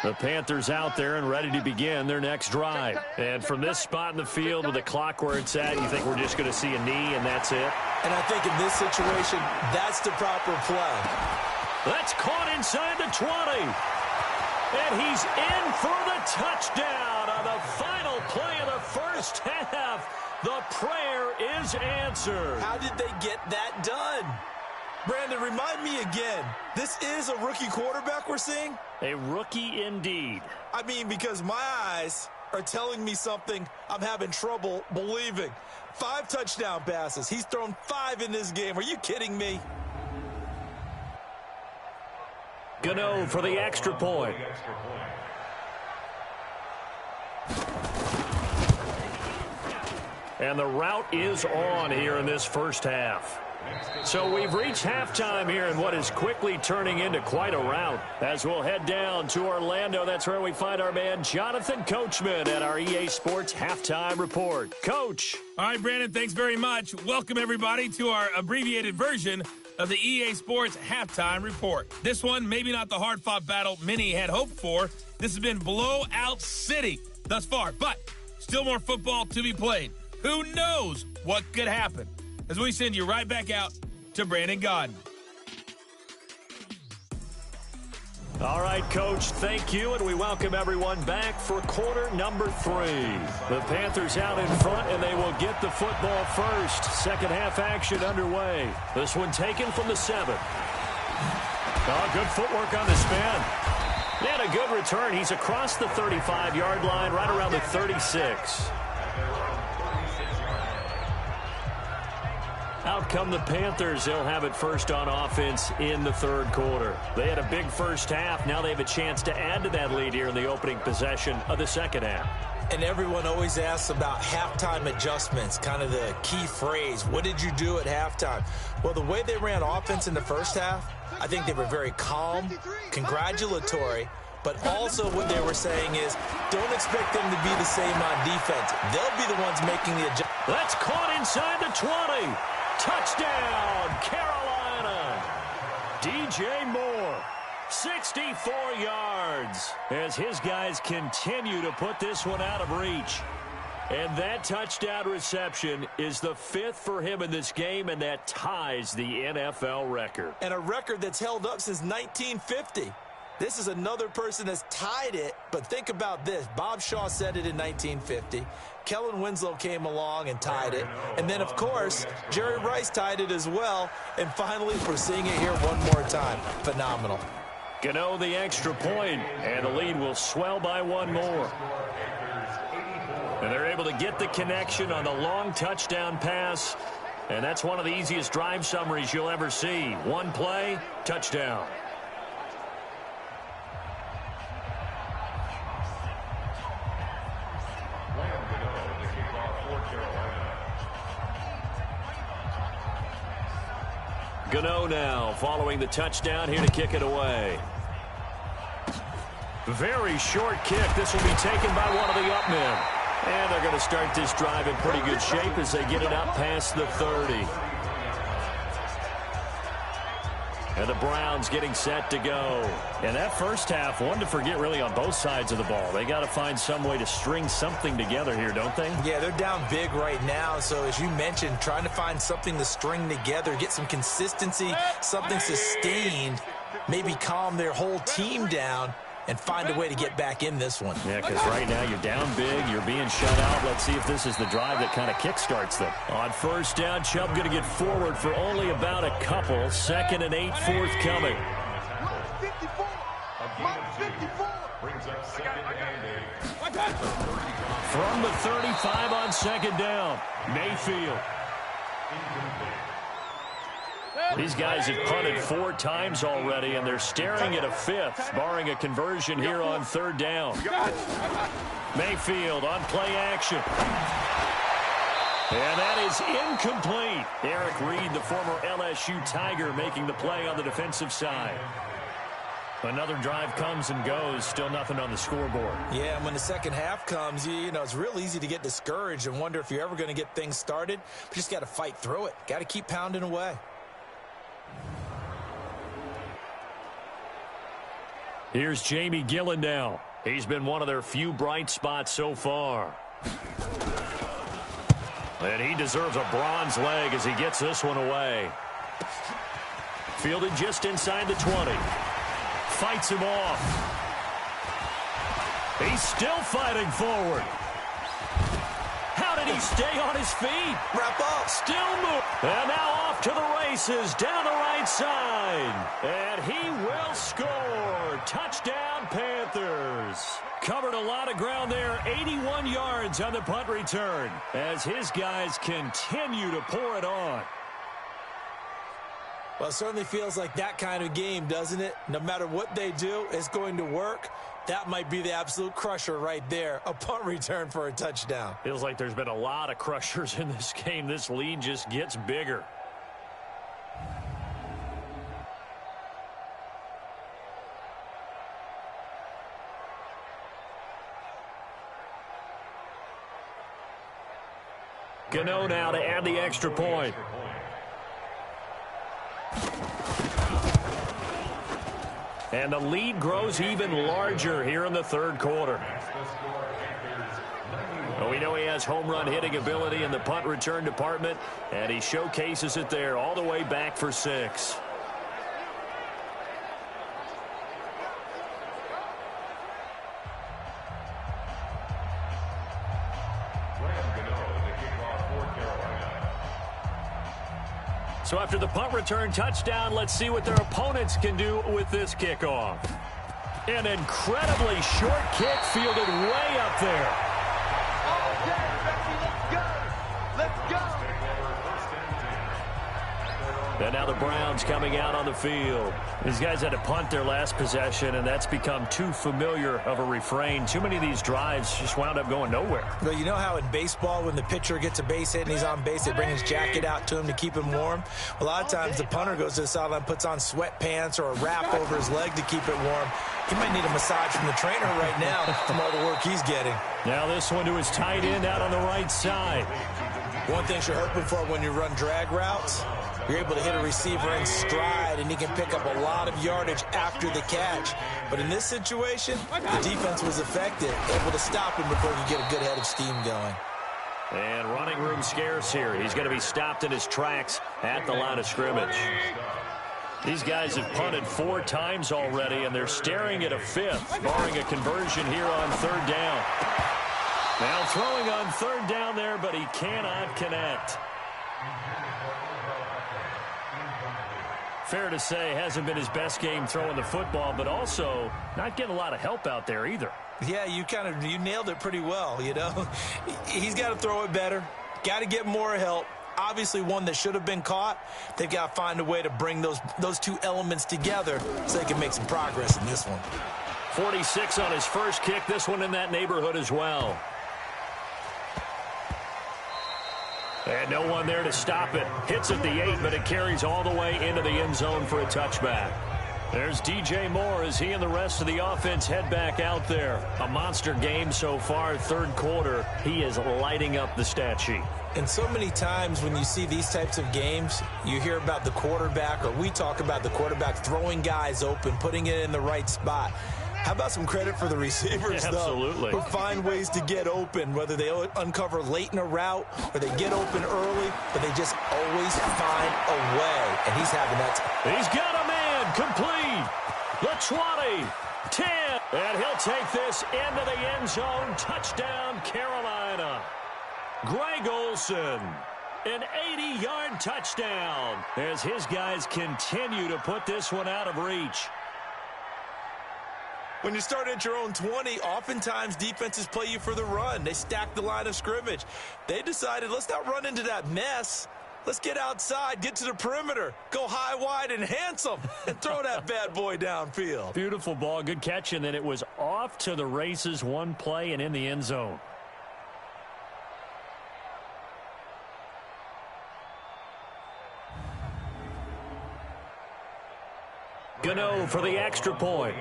The Panthers out there and ready to begin their next drive. And from this spot in the field with the clock where it's at, you think we're just going to see a knee and that's it? And I think in this situation, that's the proper play. That's caught inside the 20. And he's in for the touchdown on the final play of the first half. The prayer is answered. How did they get that done? Brandon, remind me again, this is a rookie quarterback we're seeing? A rookie indeed. I mean, because my eyes are telling me something I'm having trouble believing. 5 touchdown passes. He's thrown 5 in this game. Are you kidding me? Gano for the extra point. And the route is on here in this first half. So we've reached halftime here in what is quickly turning into quite a rout. As we'll head down to Orlando, that's where we find our man Jonathan Coachman at our EA Sports Halftime Report. Coach. All right, Brandon, thanks very much. Welcome, everybody, to our abbreviated version of the EA Sports Halftime Report. This one, maybe not the hard-fought battle many had hoped for. This has been blowout city thus far, but still more football to be played. Who knows what could happen? As we send you right back out to Brandon Gaudin. All right, Coach, thank you, and we welcome everyone back for quarter number 3. The Panthers out in front, and they will get the football first. Second half action underway. This one taken from the 7. Oh, good footwork on the spin. And a good return. He's across the 35-yard line, right around the 36. Out come the Panthers. They'll have it first on offense in the third quarter. They had a big first half. Now they have a chance to add to that lead here in the opening possession of the second half. And everyone always asks about halftime adjustments, kind of the key phrase. What did you do at halftime? Well, the way they ran offense in the first half, I think they were very calm, congratulatory, but also what they were saying is don't expect them to be the same on defense. They'll be the ones making the adjustments. That's caught inside the 20. Touchdown, Carolina. DJ Moore, 64 yards, as his guys continue to put this one out of reach. And that touchdown reception is the 5th for him in this game, and that ties the NFL record. And a record that's held up since 1950. This is another person that's tied it, but think about this. Bob Shaw said it in 1950. Kellen Winslow came along and tied it. And then, of course, Jerry Rice tied it as well. And finally, we're seeing it here one more time. Phenomenal. Gano the extra point, and the lead will swell by one more. And they're able to get the connection on the long touchdown pass. And that's one of the easiest drive summaries you'll ever see. One play, touchdown. Gano now following the touchdown here to kick it away. Very short kick. This will be taken by one of the up men. And they're going to start this drive in pretty good shape as they get it up past the 30. And the Browns getting set to go. And that first half, one to forget really on both sides of the ball. They got to find some way to string something together here, don't they? Yeah, they're down big right now. So as you mentioned, trying to find something to string together, get some consistency, something sustained, maybe calm their whole team down and find a way to get back in this one. Yeah, because right now you're down big, you're being shut out. Let's see if this is the drive that kind of kickstarts them. On first down, Chubb going to get forward for only about a couple. 2nd and 8 forthcoming. From the 35 on 2nd down, Mayfield. These guys have punted 4 times already, and they're staring at a 5th, barring a conversion here on 3rd down. Mayfield on play action. And that is incomplete. Eric Reed, the former LSU Tiger, making the play on the defensive side. Another drive comes and goes. Still nothing on the scoreboard. Yeah, and when the second half comes, you know, it's real easy to get discouraged and wonder if you're ever going to get things started. But you just got to fight through it. Got to keep pounding away. Here's Jamie Gillen now. He's been one of their few bright spots so far. And he deserves a bronze leg as he gets this one away. Fielded just inside the 20. Fights him off. He's still fighting forward. How did he stay on his feet? Wrap up. Still move. And now off to the races down the right side. And he will score. Touchdown, Panthers. Covered a lot of ground there. 81 yards on the punt return as his guys continue to pour it on. Well, it certainly feels like that kind of game, doesn't it? No matter what they do, it's going to work. That might be the absolute crusher right there. A punt return for a touchdown. Feels like there's been a lot of crushers in this game. This lead just gets bigger. Gano now to add the extra point. And the lead grows even larger here in the third quarter. Well, we know he has home run hitting ability in the punt return department, and he showcases it there all the way back for 6. So after the punt return touchdown, let's see what their opponents can do with this kickoff. An incredibly short kick fielded way up there. Let's go. And now the Browns coming out on the field. These guys had to punt their last possession, and that's become too familiar of a refrain. Too many of these drives just wound up going nowhere. Well, you know how in baseball when the pitcher gets a base hit and he's on base, they bring his jacket out to him to keep him warm? A lot of times the punter goes to the sideline, puts on sweatpants or a wrap over his leg to keep it warm. He might need a massage from the trainer right now from all the work he's getting. Now this one to his tight end out on the right side. One thing you're hoping for when you run drag routes, you're able to hit a receiver in stride, and he can pick up a lot of yardage after the catch. But in this situation, the defense was effective, able to stop him before he get a good head of steam going. And running room scarce here. He's going to be stopped in his tracks at the line of scrimmage. These guys have punted 4 times already, and they're staring at a 5th, barring a conversion here on 3rd down. Now throwing on 3rd down there, but he cannot connect. Fair to say, hasn't been his best game throwing the football, but also not getting a lot of help out there either. Yeah, you nailed it pretty well, you know. He's got to throw it better, got to get more help. Obviously one that should have been caught. They've got to find a way to bring those two elements together so they can make some progress in this one. 46 on his first kick, this one in that neighborhood as well. And no one there to stop it. Hits at the 8, but it carries all the way into the end zone for a touchback. There's DJ Moore as he and the rest of the offense head back out there. A monster game so far, 3rd quarter. He is lighting up the stat sheet. And so many times when you see these types of games, you hear about the quarterback, or we talk about the quarterback throwing guys open, putting it in the right spot. How about some credit for the receivers, Absolutely. though, who find ways to get open, whether they uncover late in a route or they get open early, but they just always find a way. And he's having that time. He's got a man complete. The 20, 10, and he'll take this into the end zone. Touchdown, Carolina. Greg Olsen, an 80-yard touchdown as his guys continue to put this one out of reach. When you start at your own 20, oftentimes defenses play you for the run. They stack the line of scrimmage. They decided, let's not run into that mess. Let's get outside, get to the perimeter, go high, wide, and handsome, and throw that bad boy downfield. Beautiful ball, good catch, and then it was off to the races, one play and in the end zone. Gano for the extra point.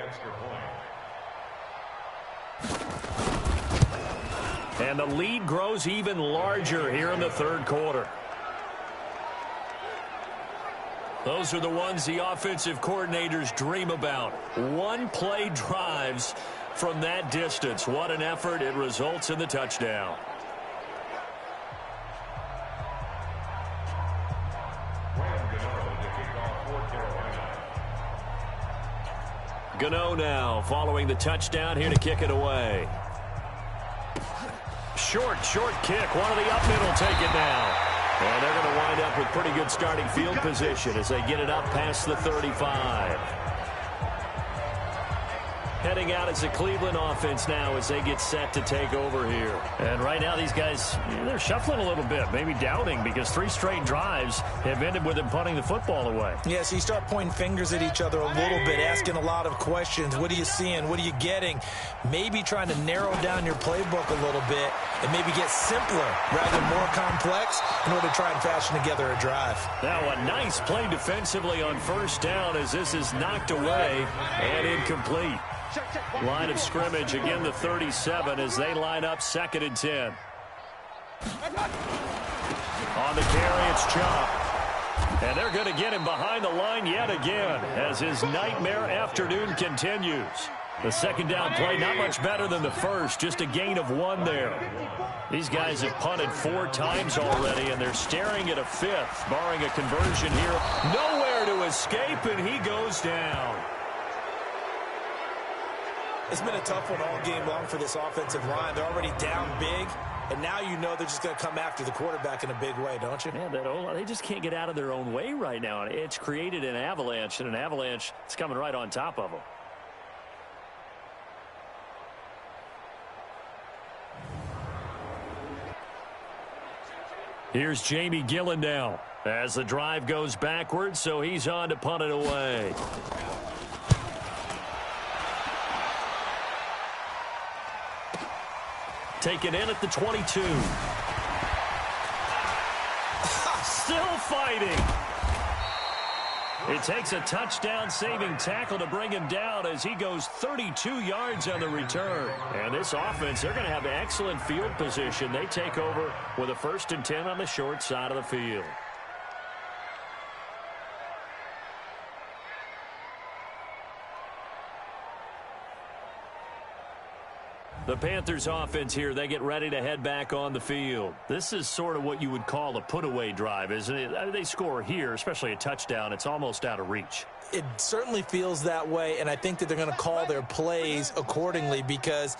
And the lead grows even larger here in the third quarter. Those are the ones the offensive coordinators dream about. One-play drives from that distance. What an effort. It results in the touchdown. Gano now following the touchdown here to kick it away. Short kick. One of the up middle take it now. And they're going to wind up with pretty good starting field position as they get it up past the 35. Heading out as a Cleveland offense now as they get set to take over here. And right now these guys, they're shuffling a little bit, maybe doubting, because 3 straight drives have ended with them punting the football away. Yeah, so you start pointing fingers at each other a little bit, asking a lot of questions. What are you seeing? What are you getting? Maybe trying to narrow down your playbook a little bit and maybe get simpler rather than more complex in order to try and fashion together a drive. Now a nice play defensively on first down as this is knocked away and incomplete. Line of scrimmage, again the 37 as they line up 2nd and 10. On the carry, it's Chop. And they're going to get him behind the line yet again as his nightmare afternoon continues. The second down play, not much better than the first, just a gain of 1 there. These guys have punted 4 times already, and they're staring at a 5th, barring a conversion here. Nowhere to escape, and he goes down. It's been a tough one all game long for this offensive line. They're already down big, and now you know they're just going to come after the quarterback in a big way, don't you? Yeah, they just can't get out of their own way right now. It's created an avalanche, and an avalanche is coming right on top of them. Here's Jamie Gillen now as the drive goes backwards, so he's on to punt it away. Taken in at the 22. Still fighting. It takes a touchdown-saving tackle to bring him down as he goes 32 yards on the return. And this offense, they're going to have excellent field position. They take over with a 1st and 10 on the short side of the field. The Panthers offense here, they get ready to head back on the field. This is sort of what you would call a put-away drive, isn't it? They score here, especially a touchdown. It's almost out of reach. It certainly feels that way, and I think that they're going to call their plays accordingly because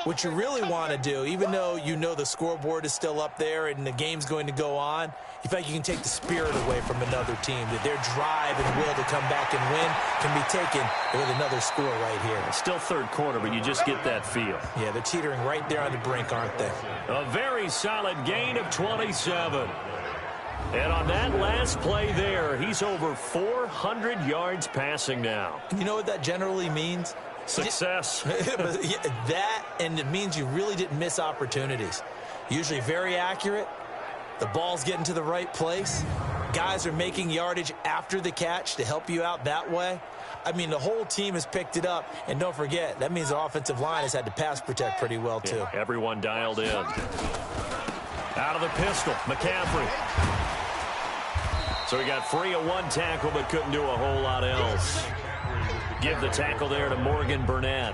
what you really want to do, even though you know the scoreboard is still up there and the game's going to go on, you feel like you can take the spirit away from another team, that their drive and will to come back and win can be taken with another score right here. It's still third quarter, but you just get that feel. Yeah, they're teetering right there on the brink, aren't they? A very solid gain of 27. And on that last play there, he's over 400 yards passing now. You know what that generally means? Success. That, and it means you really didn't miss opportunities. Usually very accurate. The ball's getting to the right place. Guys are making yardage after the catch to help you out that way. I mean, the whole team has picked it up. And don't forget, that means the offensive line has had to pass protect pretty well, too. Yeah, everyone dialed in. Out of the pistol, McCaffrey. So he got free of 1 tackle, but couldn't do a whole lot else. Give the tackle there to Morgan Burnett.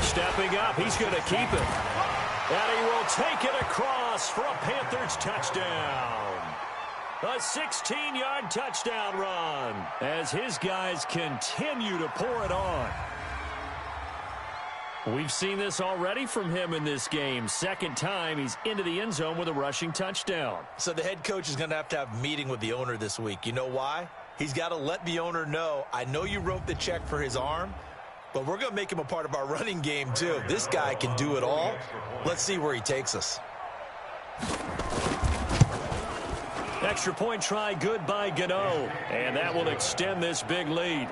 Stepping up, he's going to keep it. And he will take it across for a Panthers touchdown. A 16-yard touchdown run as his guys continue to pour it on. We've seen this already from him in this game. Second time he's into the end zone with a rushing touchdown. So the head coach is going to have a meeting with the owner this week. You know why? He's got to let the owner know, I know you wrote the check for his arm, but we're going to make him a part of our running game too. This guy can do it all. Let's see where he takes us. Extra point try, good by Gano. And that will extend this big lead.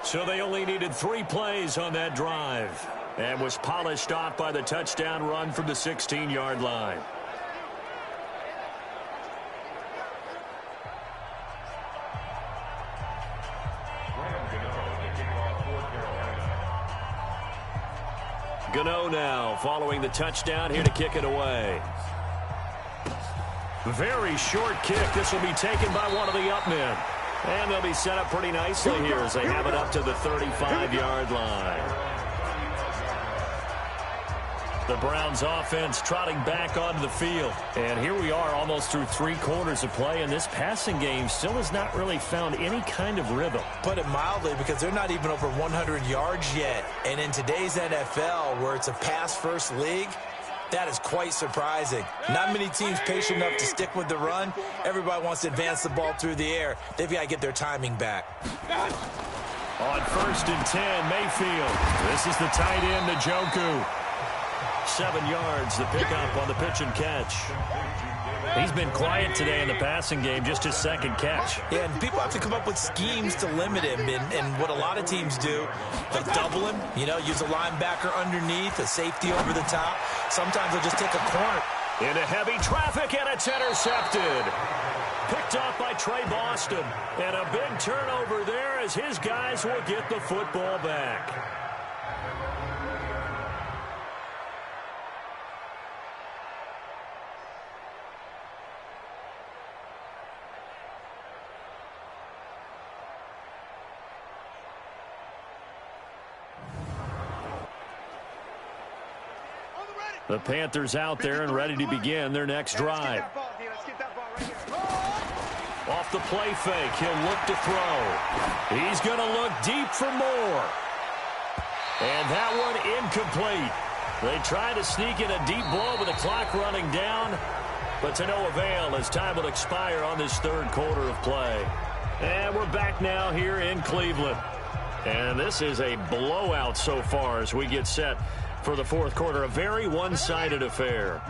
So they only needed 3 plays on that drive and was polished off by the touchdown run from the 16-yard line. Gano now following the touchdown here to kick it away. Very short kick. This will be taken by one of the up men. And they'll be set up pretty nicely here as they have it up to the 35-yard line. The Browns offense trotting back onto the field. And here we are almost through 3 quarters of play, and this passing game still has not really found any kind of rhythm. Put it mildly, because they're not even over 100 yards yet. And in today's NFL, where it's a pass-first league, that is quite surprising. Not many teams patient enough to stick with the run. Everybody wants to advance the ball through the air. They've got to get their timing back. On 1st and 10, Mayfield. This is the tight end, Njoku. 7 yards, the pickup on the pitch and catch. He's been quiet today in the passing game, just his 2nd catch. Yeah, and people have to come up with schemes to limit him. And what a lot of teams do, they double him, use a linebacker underneath, a safety over the top. Sometimes they'll just take a corner. Into heavy traffic, and it's intercepted. Picked up by Trey Boston. And a big turnover there as his guys will get the football back. The Panthers out there and ready to begin their next drive. Off the play fake, he'll look to throw. He's going to look deep for more. And that one incomplete. They try to sneak in a deep blow with the clock running down, but to no avail as time will expire on this 3rd quarter of play. And we're back now here in Cleveland. And this is a blowout so far as we get set for the 4th quarter. A very one-sided affair.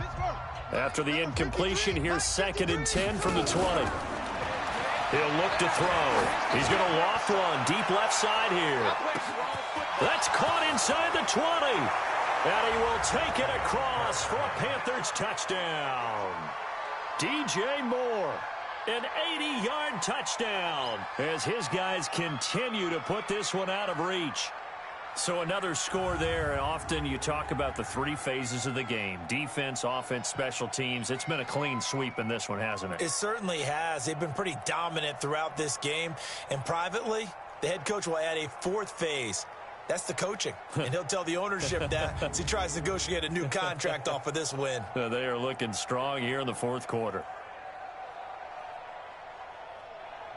After the incompletion, here's 2nd and 10 from the 20. He'll look to throw. He's going to loft one deep left side here. That's caught inside the 20. And he will take it across for a Panthers touchdown. DJ Moore, an 80-yard touchdown as his guys continue to put this one out of reach. So another score there. Often you talk about the 3 phases of the game. Defense, offense, special teams. It's been a clean sweep in this one, hasn't it? It certainly has. They've been pretty dominant throughout this game. And privately, the head coach will add a 4th phase. That's the coaching. And he'll tell the ownership that as he tries to negotiate a new contract off of this win. They are looking strong here in the 4th quarter.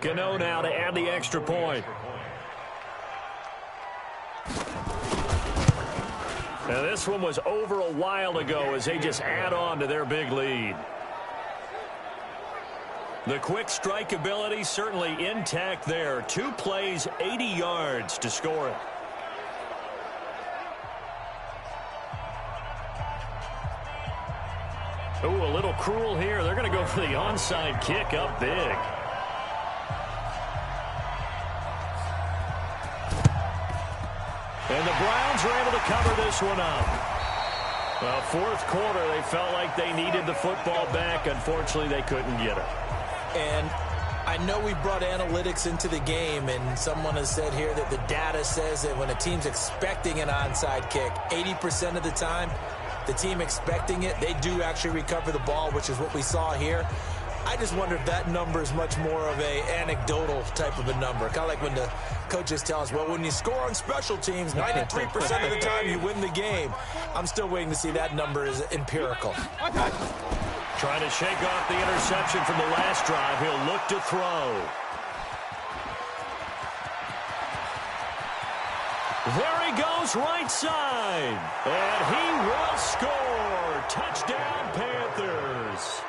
Gano now to add the extra point. Now this one was over a while ago as they just add on to their big lead. The quick strike ability certainly intact there. 2 plays, 80 yards to score it. Ooh, a little cruel here. They're going to go for the onside kick up big. And the Browns are able to cover this one up. Well, 4th quarter, they felt like they needed the football back. Unfortunately, they couldn't get it. And I know we brought analytics into the game, and someone has said here that the data says that when a team's expecting an onside kick, 80% of the time, the team expecting it, they do actually recover the ball, which is what we saw here. I just wonder if that number is much more of a anecdotal type of a number. Kind of like when the coaches tell us, well, when you score on special teams, 93% of the time you win the game. I'm still waiting to see that number is empirical. Trying to shake off the interception from the last drive. He'll look to throw. There he goes right side. And he will score. Touchdown, Panthers.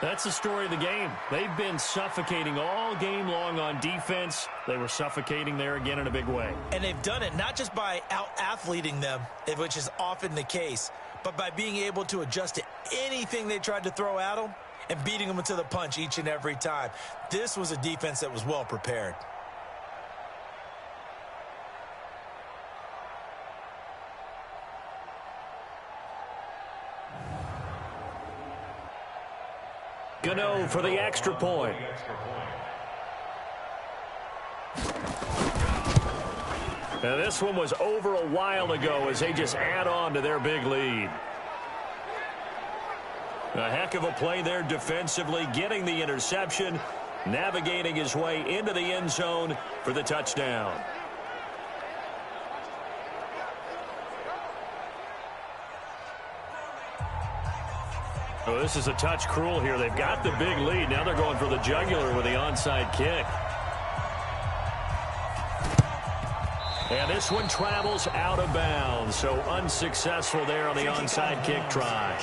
That's the story of the game. They've been suffocating all game long on defense. They were suffocating there again in a big way. And they've done it not just by out-athleting them, which is often the case, but by being able to adjust to anything they tried to throw at them and beating them to the punch each and every time. This was a defense that was well prepared. Gano for the extra point. And this one was over a while ago as they just add on to their big lead. A heck of a play there defensively, getting the interception, navigating his way into the end zone for the touchdown. Oh, this is a touch cruel here. They've got the big lead. Now they're going for the jugular with the onside kick. And this one travels out of bounds, so unsuccessful there on the onside kick try.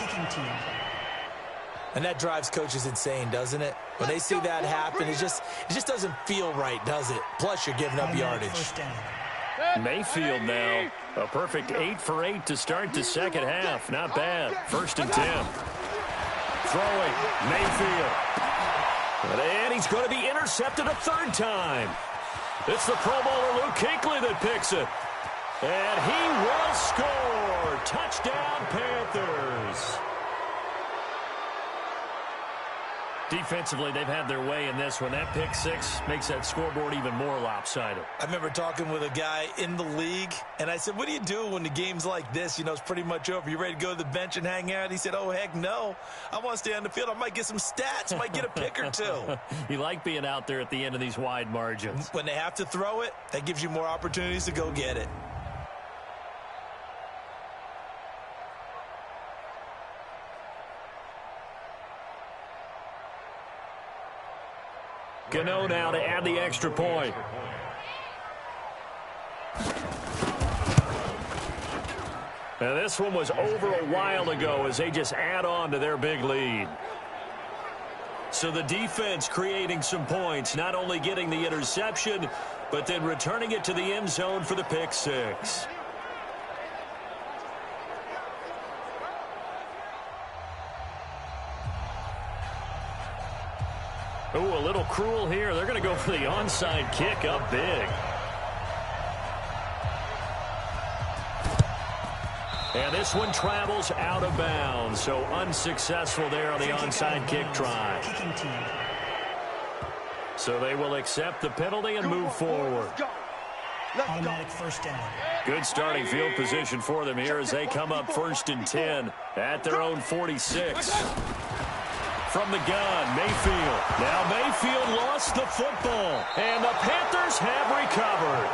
And that drives coaches insane, doesn't it? When they see that happen, it just doesn't feel right, does it? Plus, you're giving up yardage. Mayfield now, a perfect 8 for 8 to start the second half. Not bad. 1st and 10. Throwing, Mayfield. And he's going to be intercepted a third time. It's the Pro Bowler Luke Kuechly that picks it. And he will score. Touchdown, Panthers. Defensively, they've had their way in this one. That pick six makes that scoreboard even more lopsided. I remember talking with a guy in the league, and I said, what do you do when the game's like this? You know, it's pretty much over. You ready to go to the bench and hang out? He said, oh, heck no. I want to stay on the field. I might get some stats. Might get a pick or two. You like being out there at the end of these wide margins. When they have to throw it, that gives you more opportunities to go get it. Gano now to add the extra point. Now this one was over a while ago as they just add on to their big lead. So the defense creating some points, not only getting the interception, but then returning it to the end zone for the pick six. Oh, a little cruel here. They're going to go for the onside kick up big. And this one travels out of bounds, so unsuccessful there on the onside kick try. So they will accept the penalty and move forward. Automatic first down. Good starting field position for them here as they come up 1st and 10 at their own 46. From the gun, Mayfield. Now Mayfield lost the football, and the Panthers have recovered.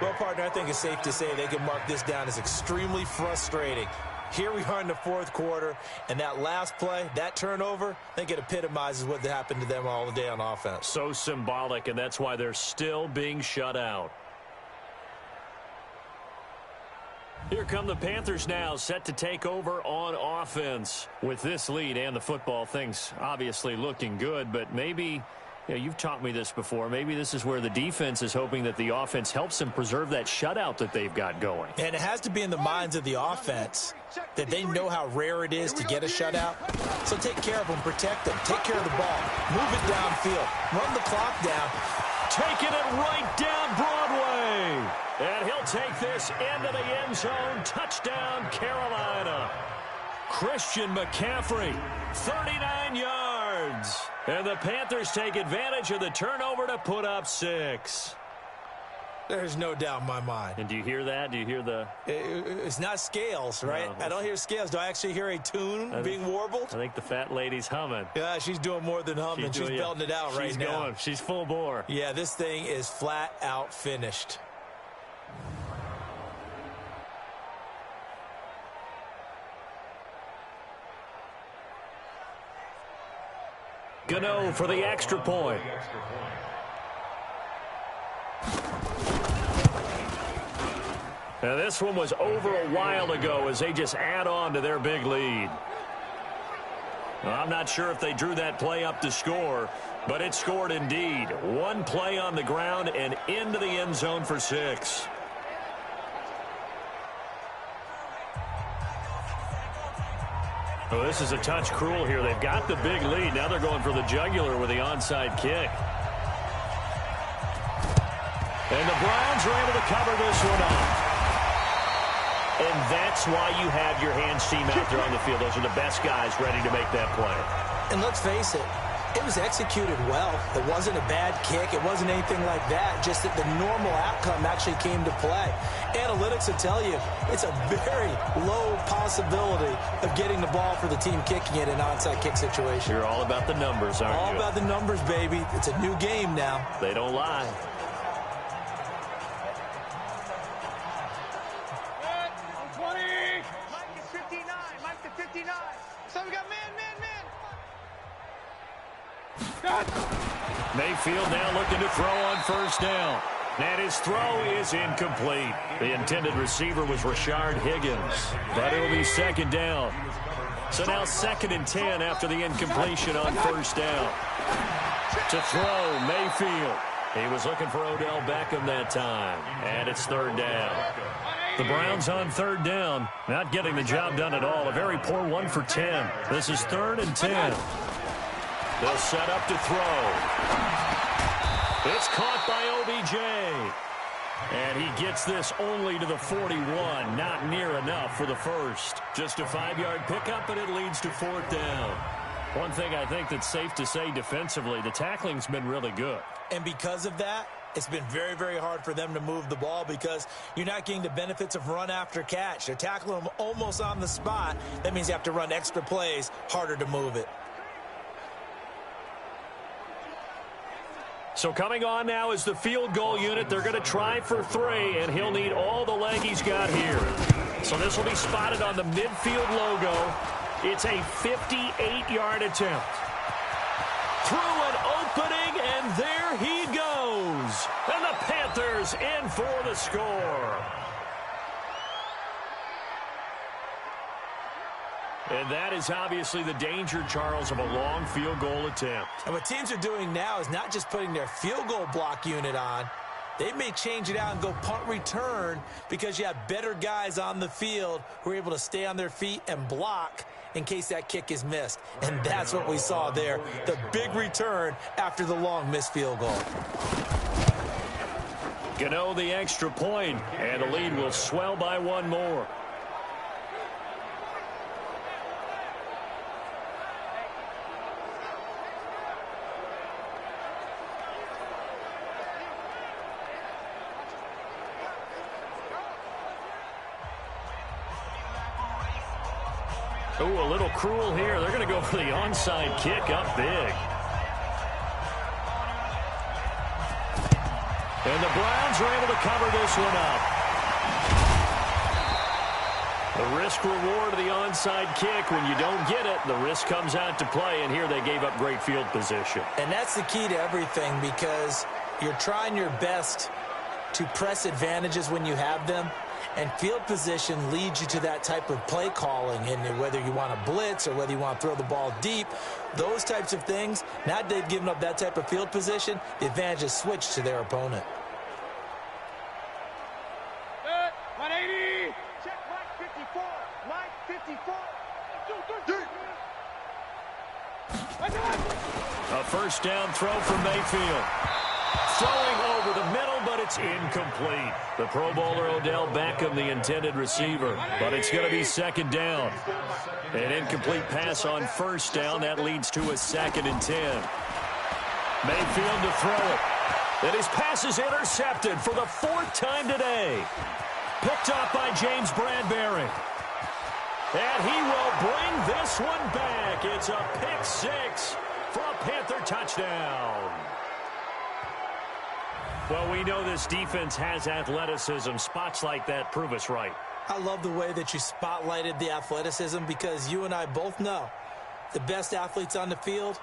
Well, partner, I think it's safe to say they can mark this down as extremely frustrating. Here we are in the fourth quarter, and that last play, that turnover, I think it epitomizes what happened to them all day on offense. So symbolic, and that's why they're still being shut out. Here come the Panthers now, set to take over on offense. With this lead and the football, things obviously looking good, but maybe, you know, you've taught me this before, maybe this is where the defense is hoping that the offense helps them preserve that shutout that they've got going. And it has to be in the minds of the offense that they know how rare it is to get a shutout. So take care of them, protect them, take care of the ball, move it downfield, run the clock down. Taking it right down Broadway. And he'll take this into the end zone. Touchdown, Carolina. Christian McCaffrey, 39 yards. And the Panthers take advantage of the turnover to put up 6. There's no doubt in my mind. And do you hear that? Do you hear the... It's not scales, right? No. I don't hear scales. Do I actually hear a tune being warbled? I think the fat lady's humming. Yeah, she's doing more than humming. She's belting it out right now. She's going. She's full bore. Yeah, this thing is flat out finished. Gano for the extra point. Now this one was over a while ago as they just add on to their big lead. Well, I'm not sure if they drew that play up to score, but it scored indeed. One play on the ground and into the end zone for 6. Oh, this is a touch cruel here. They've got the big lead. Now they're going for the jugular with the onside kick. And the Browns are able to cover this one up. And that's why you have your hands team out there on the field. Those are the best guys ready to make that play. And let's face it, It was executed well. It wasn't a bad kick. It wasn't anything like that. Just that the normal outcome actually came to play. Analytics will tell you it's a very low possibility of getting the ball for the team kicking it in an onside kick situation. You're all about the numbers, aren't you? All about the numbers, baby. It's a new game now. They don't lie. Mike is 59. Mike to 59. So we got man. Mayfield now looking to throw on first down. And his throw is incomplete. The intended receiver was Rashard Higgins. But it'll be second down. So now 2nd and 10 after the incompletion on first down. To throw, Mayfield. He was looking for Odell Beckham that time. And it's 3rd down. The Browns on 3rd down. Not getting the job done at all. A very poor 1 for 10. This is 3rd and 10. They'll set up to throw. It's caught by OBJ. And he gets this only to the 41. Not near enough for the first. Just a 5-yard pickup, and it leads to 4th down. One thing I think that's safe to say defensively, the tackling's been really good. And because of that, it's been very, very hard for them to move the ball because you're not getting the benefits of run after catch. They're tackling them almost on the spot. That means you have to run extra plays, harder to move it. So coming on now is the field goal unit. They're going to try for 3, and he'll need all the leg he's got here. So this will be spotted on the midfield logo. It's a 58-yard attempt. Through an opening, and there he goes. And the Panthers in for the score. And that is obviously the danger, Charles, of a long field goal attempt. And what teams are doing now is not just putting their field goal block unit on. They may change it out and go punt return because you have better guys on the field who are able to stay on their feet and block in case that kick is missed. And that's what we saw there, the big return after the long missed field goal. Gano the extra point, and the lead will swell by 1 more. Ooh, a little cruel here. They're going to go for the onside kick up big. And the Browns are able to cover this one up. The risk-reward of the onside kick, when you don't get it, the risk comes out to play, and here they gave up great field position. And that's the key to everything because you're trying your best to press advantages when you have them. And field position leads you to that type of play calling. And whether you want to blitz or whether you want to throw the ball deep, those types of things, now that they've given up that type of field position, the advantage is switched to their opponent. 180. Check Mike 54. Mike 54. A first down throw from Mayfield. Throwing over the middle, but it's incomplete. The Pro Bowler Odell Beckham, the intended receiver, but it's going to be 2nd down. An incomplete pass on first down. That leads to a 2nd and 10. Mayfield to throw it. And his pass is intercepted for the 4th time today. Picked up by James Bradbury. And he will bring this one back. It's a pick 6 for a Panther touchdown. Well, we know this defense has athleticism. Spots like that prove us right. I love the way that you spotlighted the athleticism because you and I both know the best athletes on the field,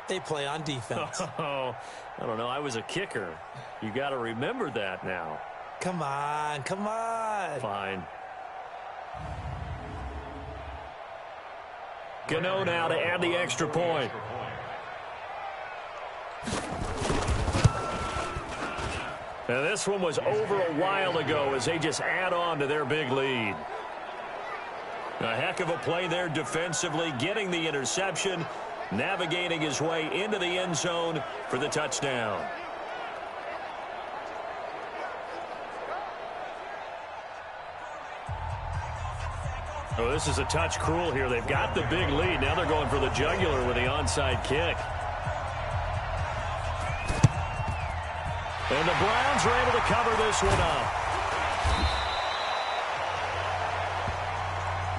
they play on defense. Oh, I don't know. I was a kicker. You got to remember that now. Come on, come on. Fine. Gano now to add the extra point. Now this one was over a while ago as they just add on to their big lead. A heck of a play there defensively, getting the interception, navigating his way into the end zone for the touchdown. Oh, this is a touch cruel here. They've got the big lead. Now they're going for the jugular with the onside kick. And the Browns are able to cover this one up.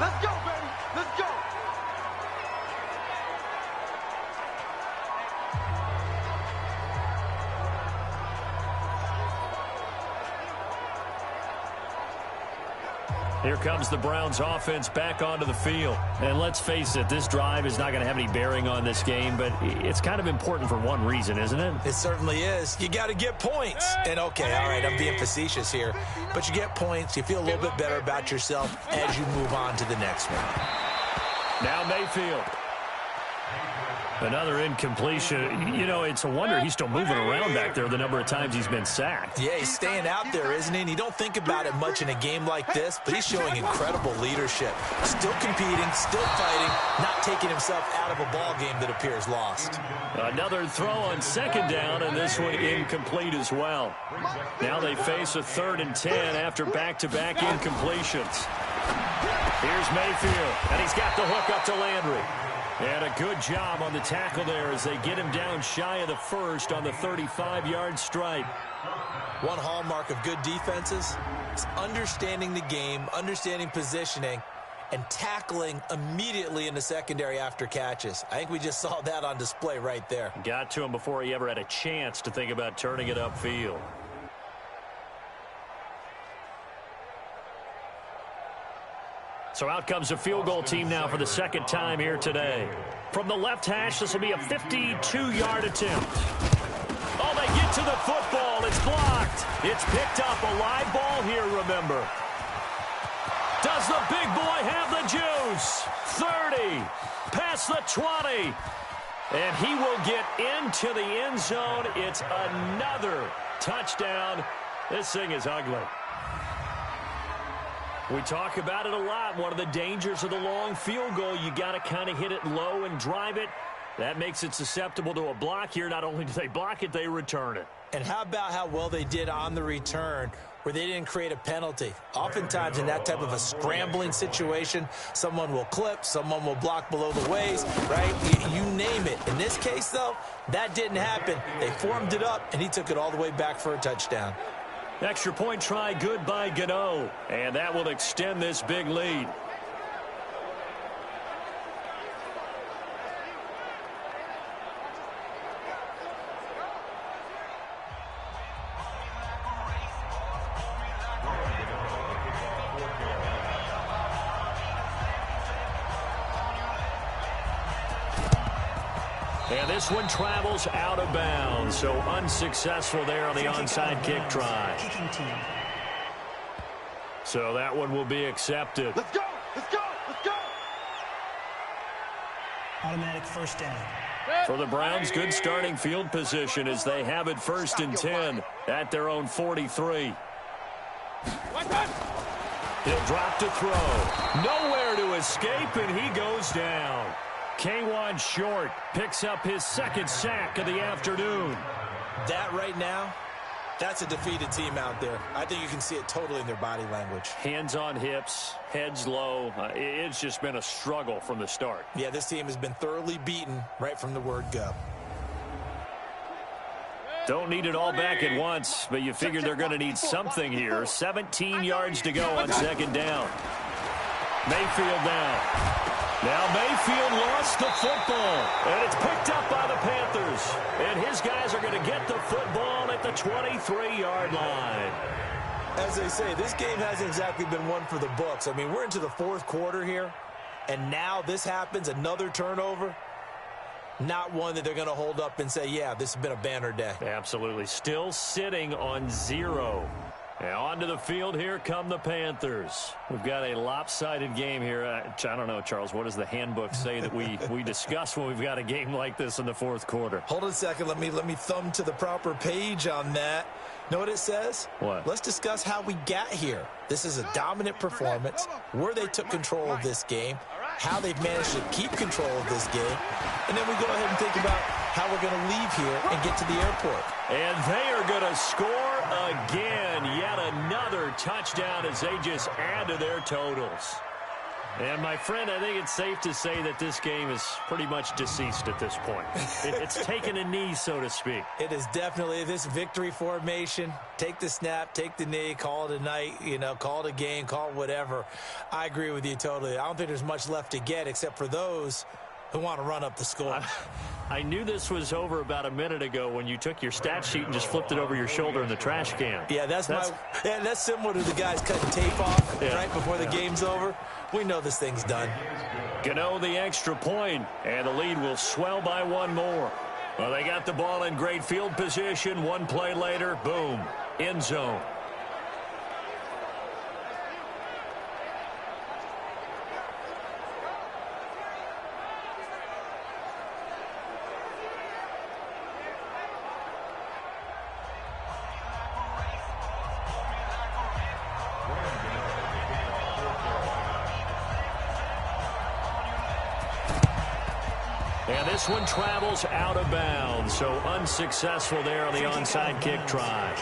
Let's go, baby. Let's go. Here comes the Browns offense back onto the field. And let's face it, this drive is not going to have any bearing on this game, but it's kind of important for one reason, isn't it? It certainly is. You got to get points. And okay, all right, I'm being facetious here, but you get points. You feel a little bit better about yourself as you move on to the next one. Now Mayfield. Another incompletion. You know, it's a wonder he's still moving around back there the number of times he's been sacked. Yeah, he's staying out there, isn't he? And you don't think about it much in a game like this, but he's showing incredible leadership. Still competing, still fighting, not taking himself out of a ball game that appears lost. Another throw on second down, and this one incomplete as well. Now they face a 3rd and 10 after back-to-back incompletions. Here's Mayfield, and he's got the hook up to Landry. And a good job on the tackle there as they get him down shy of the first on the 35-yard stripe. One hallmark of good defenses is understanding the game, understanding positioning, and tackling immediately in the secondary after catches. I think we just saw that on display right there. Got to him before he ever had a chance to think about turning it upfield. So out comes a field goal team now for the second time here today. From the left hash, this will be a 52-yard attempt. Oh, they get to the football. It's blocked. It's picked up. A live ball here, remember. Does the big boy have the juice? 30. Past the 20. And he will get into the end zone. It's another touchdown. This thing is ugly. We talk about it a lot. One of the dangers of the long field goal, you got to kind of hit it low and drive it. That makes it susceptible to a block here. Not only do they block it, they return it. And how about how well they did on the return where they didn't create a penalty? Oftentimes in that type of a scrambling situation, someone will clip, someone will block below the waist, right? You name it. In this case, though, that didn't happen. They formed it up, and he took it all the way back for a touchdown. Extra point try good by Gano, and that will extend this big lead. And this one travels out of bounds, so unsuccessful there on the onside kick try. Kicking team. So that one will be accepted. Let's go. Let's go. Let's go. Automatic first down. For the Browns, good starting field position as they have it 1st and 10 at their own 43. He'll drop to throw. Nowhere to escape, and he goes down. K1 Short picks up his 2nd sack of the afternoon. That right now, that's a defeated team out there. I think you can see it totally in their body language. Hands on hips, heads low. It's just been a struggle from the start. Yeah, this team has been thoroughly beaten right from the word go. Don't need it all back at once, but you figure they're going to need something here. 17 yards to go on 2nd down. Mayfield now. Now Mayfield lost the football, and it's picked up by the Panthers. And his guys are going to get the football at the 23-yard line. As they say, this game hasn't exactly been one for the books. I mean, we're into the 4th quarter here, and now this happens, another turnover. Not one that they're going to hold up and say, yeah, this has been a banner day. Absolutely. Still sitting on 0. Now onto the field, here come the Panthers. We've got a lopsided game here. I don't know, Charles, what does the handbook say that we discuss when we've got a game like this in the 4th quarter? Hold on a second. Let me thumb to the proper page on that. Know what it says? What? Let's discuss how we got here. This is a dominant performance, where they took control of this game, how they've managed to keep control of this game, and then we go ahead and think about how we're going to leave here and get to the airport. And they are going to score again. Yet another touchdown as they just add to their totals. And, my friend, I think it's safe to say that this game is pretty much deceased at this point. It's taken a knee, so to speak. It is definitely this victory formation. Take the snap, take the knee, call it a night, call it a game, call it whatever. I agree with you totally. I don't think there's much left to get except for those who want to run up the score. I knew this was over about a minute ago when you took your stat sheet and just flipped it over your shoulder in the trash can. Yeah, that's similar to the guys cutting tape off right before the game's over. We know this thing's done. Gano the extra point, and the lead will swell by one more. Well, they got the ball in great field position. One play later, boom, end zone. And this one travels out of bounds, so unsuccessful there on the onside kick try.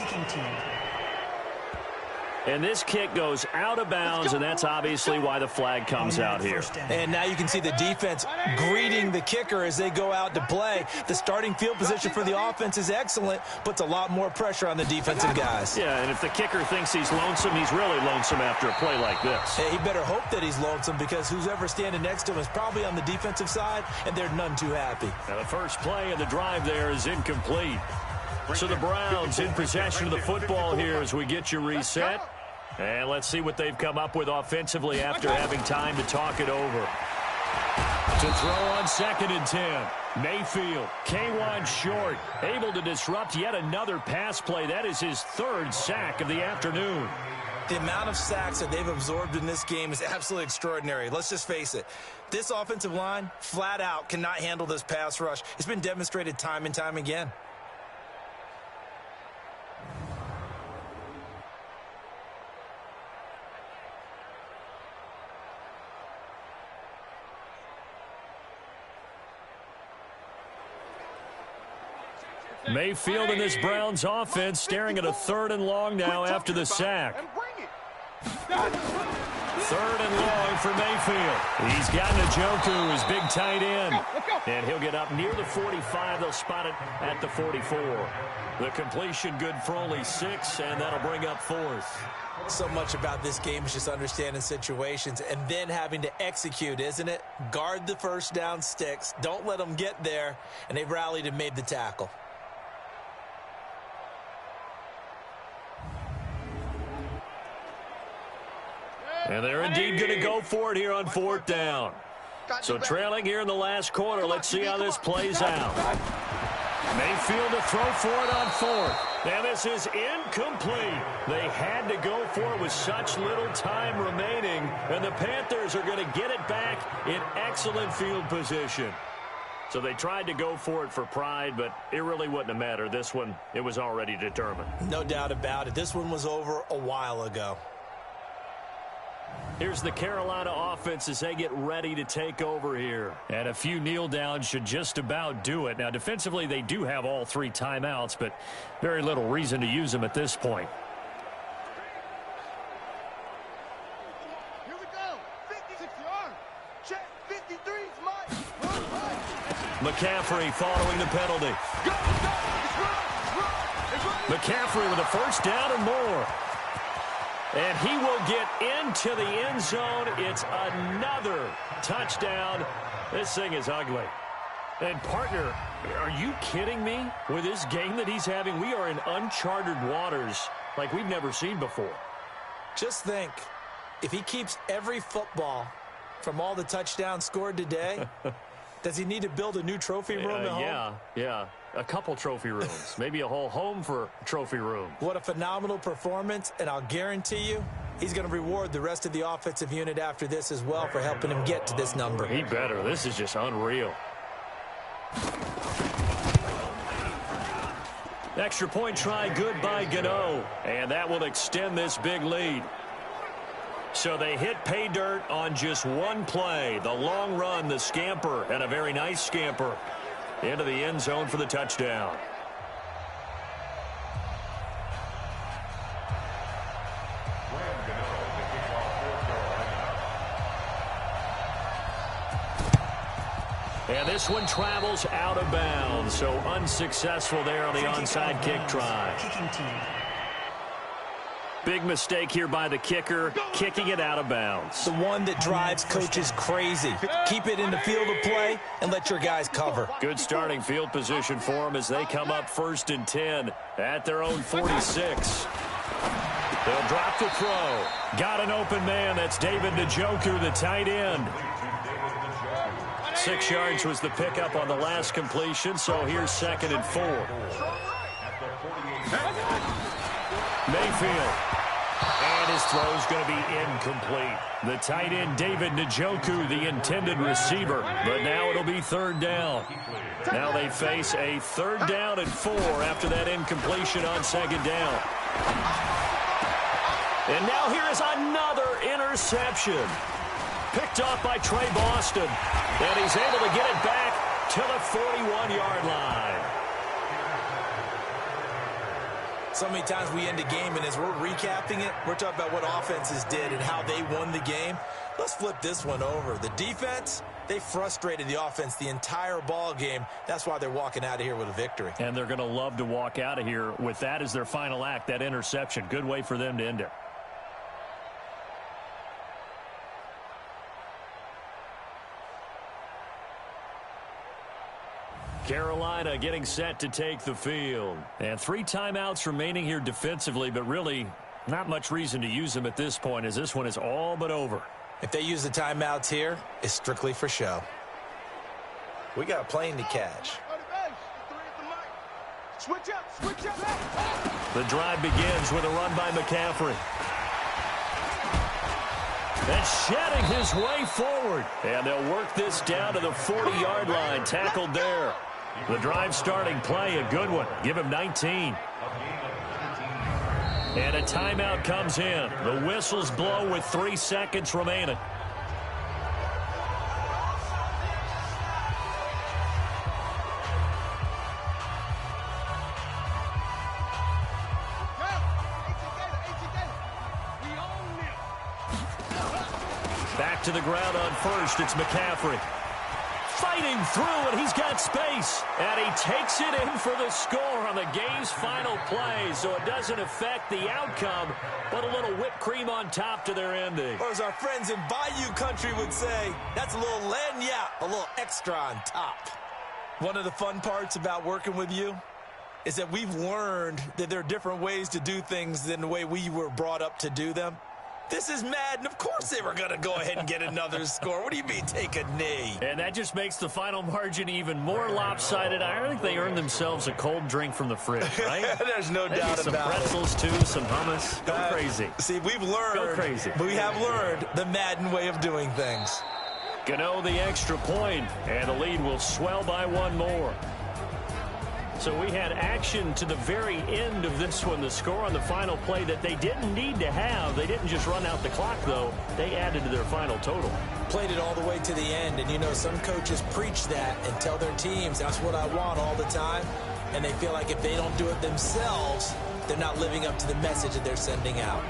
And this kick goes out of bounds, and that's obviously why the flag comes out here. And now you can see the defense greeting the kicker as they go out to play. The starting field position for the offense is excellent, puts a lot more pressure on the defensive guys. Yeah, and if the kicker thinks he's lonesome, he's really lonesome after a play like this. Hey, he better hope that he's lonesome because who's ever standing next to him is probably on the defensive side, and they're none too happy. Now the first play of the drive there is incomplete. So the Browns in possession of the football here as we get you reset. And let's see what they've come up with offensively after having time to talk it over. To throw on 2nd and 10. Mayfield, K1 short, able to disrupt yet another pass play. That is his 3rd sack of the afternoon. The amount of sacks that they've absorbed in this game is absolutely extraordinary. Let's just face it. This offensive line, flat out, cannot handle this pass rush. It's been demonstrated time and time again. Mayfield and this Browns offense staring at a 3rd and long now after the sack. 3rd and long for Mayfield. He's got Njoku, his big tight end. And he'll get up near the 45. They'll spot it at the 44. The completion good for only 6, and that'll bring up 4th. So much about this game is just understanding situations and then having to execute, isn't it? Guard the first down sticks. Don't let them get there. And they've rallied and made the tackle. And they're indeed going to go for it here on 4th down. So trailing here in the last quarter. Let's see how this plays out. Mayfield to throw for it on 4th. And this is incomplete. They had to go for it with such little time remaining. And the Panthers are going to get it back in excellent field position. So they tried to go for it for pride, but it really wouldn't have mattered. This one, it was already determined. No doubt about it. This one was over a while ago. Here's the Carolina offense as they get ready to take over here. And a few kneel downs should just about do it. Now, defensively, they do have all 3 timeouts, but very little reason to use them at this point. Here we go. 56-yard. Check. 53 is mine. McCaffrey following the penalty. McCaffrey with a 1st down and more. And he will get into the end zone. It's another touchdown. This thing is ugly. And, partner, are you kidding me? With this game that he's having, we are in uncharted waters like we've never seen before. Just think, if he keeps every football from all the touchdowns scored today, does he need to build a new trophy room at home? Yeah. A couple trophy rooms. Maybe a whole home for trophy room. What a phenomenal performance, and I'll guarantee you he's going to reward the rest of the offensive unit after this as well for helping him get to this number. He better. This is just unreal. Extra point try good by Gano, and that will extend this big lead. So they hit pay dirt on just one play. The long run, the scamper, and a very nice scamper into the end zone for the touchdown. And this one travels out of bounds, so unsuccessful there on the onside kick try. Kicking team. Big mistake here by the kicker, kicking it out of bounds. The one that drives coaches crazy. Keep it in the field of play and let your guys cover. Good starting field position for them as they come up 1st and 10 at their own 46. They'll drop the throw. Got an open man. That's David Njoku, the tight end. 6 yards was the pickup on the last completion, so here's 2nd and 4. Mayfield. And his throw is going to be incomplete. The tight end, David Njoku, the intended receiver. But now it'll be 3rd down. Now they face a 3rd down and 4 after that incompletion on 2nd down. And now here is another interception. Picked off by Trey Boston. And he's able to get it back to the 41-yard line. So many times we end a game, and as we're recapping it, we're talking about what offenses did and how they won the game. Let's flip this one over. The defense, they frustrated the offense the entire ball game. That's why they're walking out of here with a victory. And they're going to love to walk out of here with that as their final act, that interception. Good way for them to end it. Carolina getting set to take the field. And 3 timeouts remaining here defensively, but really not much reason to use them at this point as this one is all but over. If they use the timeouts here, it's strictly for show. We got a plane to catch. Switch up. The drive begins with a run by McCaffrey. And shedding his way forward. And they'll work this down to the 40-yard line. Tackled there. The drive starting play, a good one. Give him 19. And a timeout comes in. The whistles blow with 3 seconds remaining. Back to the ground on first. It's McCaffrey. Fighting through, and he's got space. And he takes it in for the score on the game's final play. So it doesn't affect the outcome, but a little whipped cream on top to their ending. Or as our friends in Bayou Country would say, that's a little lagniappe, a little extra on top. One of the fun parts about working with you is that we've learned that there are different ways to do things than the way we were brought up to do them. This is Madden. Of course they were going to go ahead and get another score. What do you mean take a knee? And that just makes the final margin even more lopsided. I think they earned themselves a cold drink from the fridge, right? There's no Maybe doubt some about pretzels, too, some hummus. Go crazy. See, we've learned. Go crazy. We have learned the Madden way of doing things. Gano the extra point, and the lead will swell by 1 more. So we had action to the very end of this one. The score on the final play that they didn't need to have. They didn't just run out the clock, though. They added to their final total. Played it all the way to the end. And, you know, some coaches preach that and tell their teams, that's what I want all the time. And they feel like if they don't do it themselves, they're not living up to the message that they're sending out.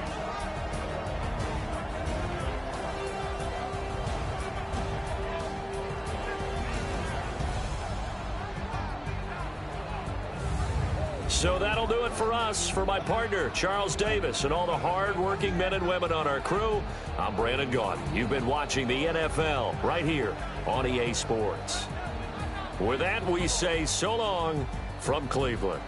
So that'll do it for us. For my partner, Charles Davis, and all the hard-working men and women on our crew, I'm Brandon Gaudin. You've been watching the NFL right here on EA Sports. With that, we say so long from Cleveland.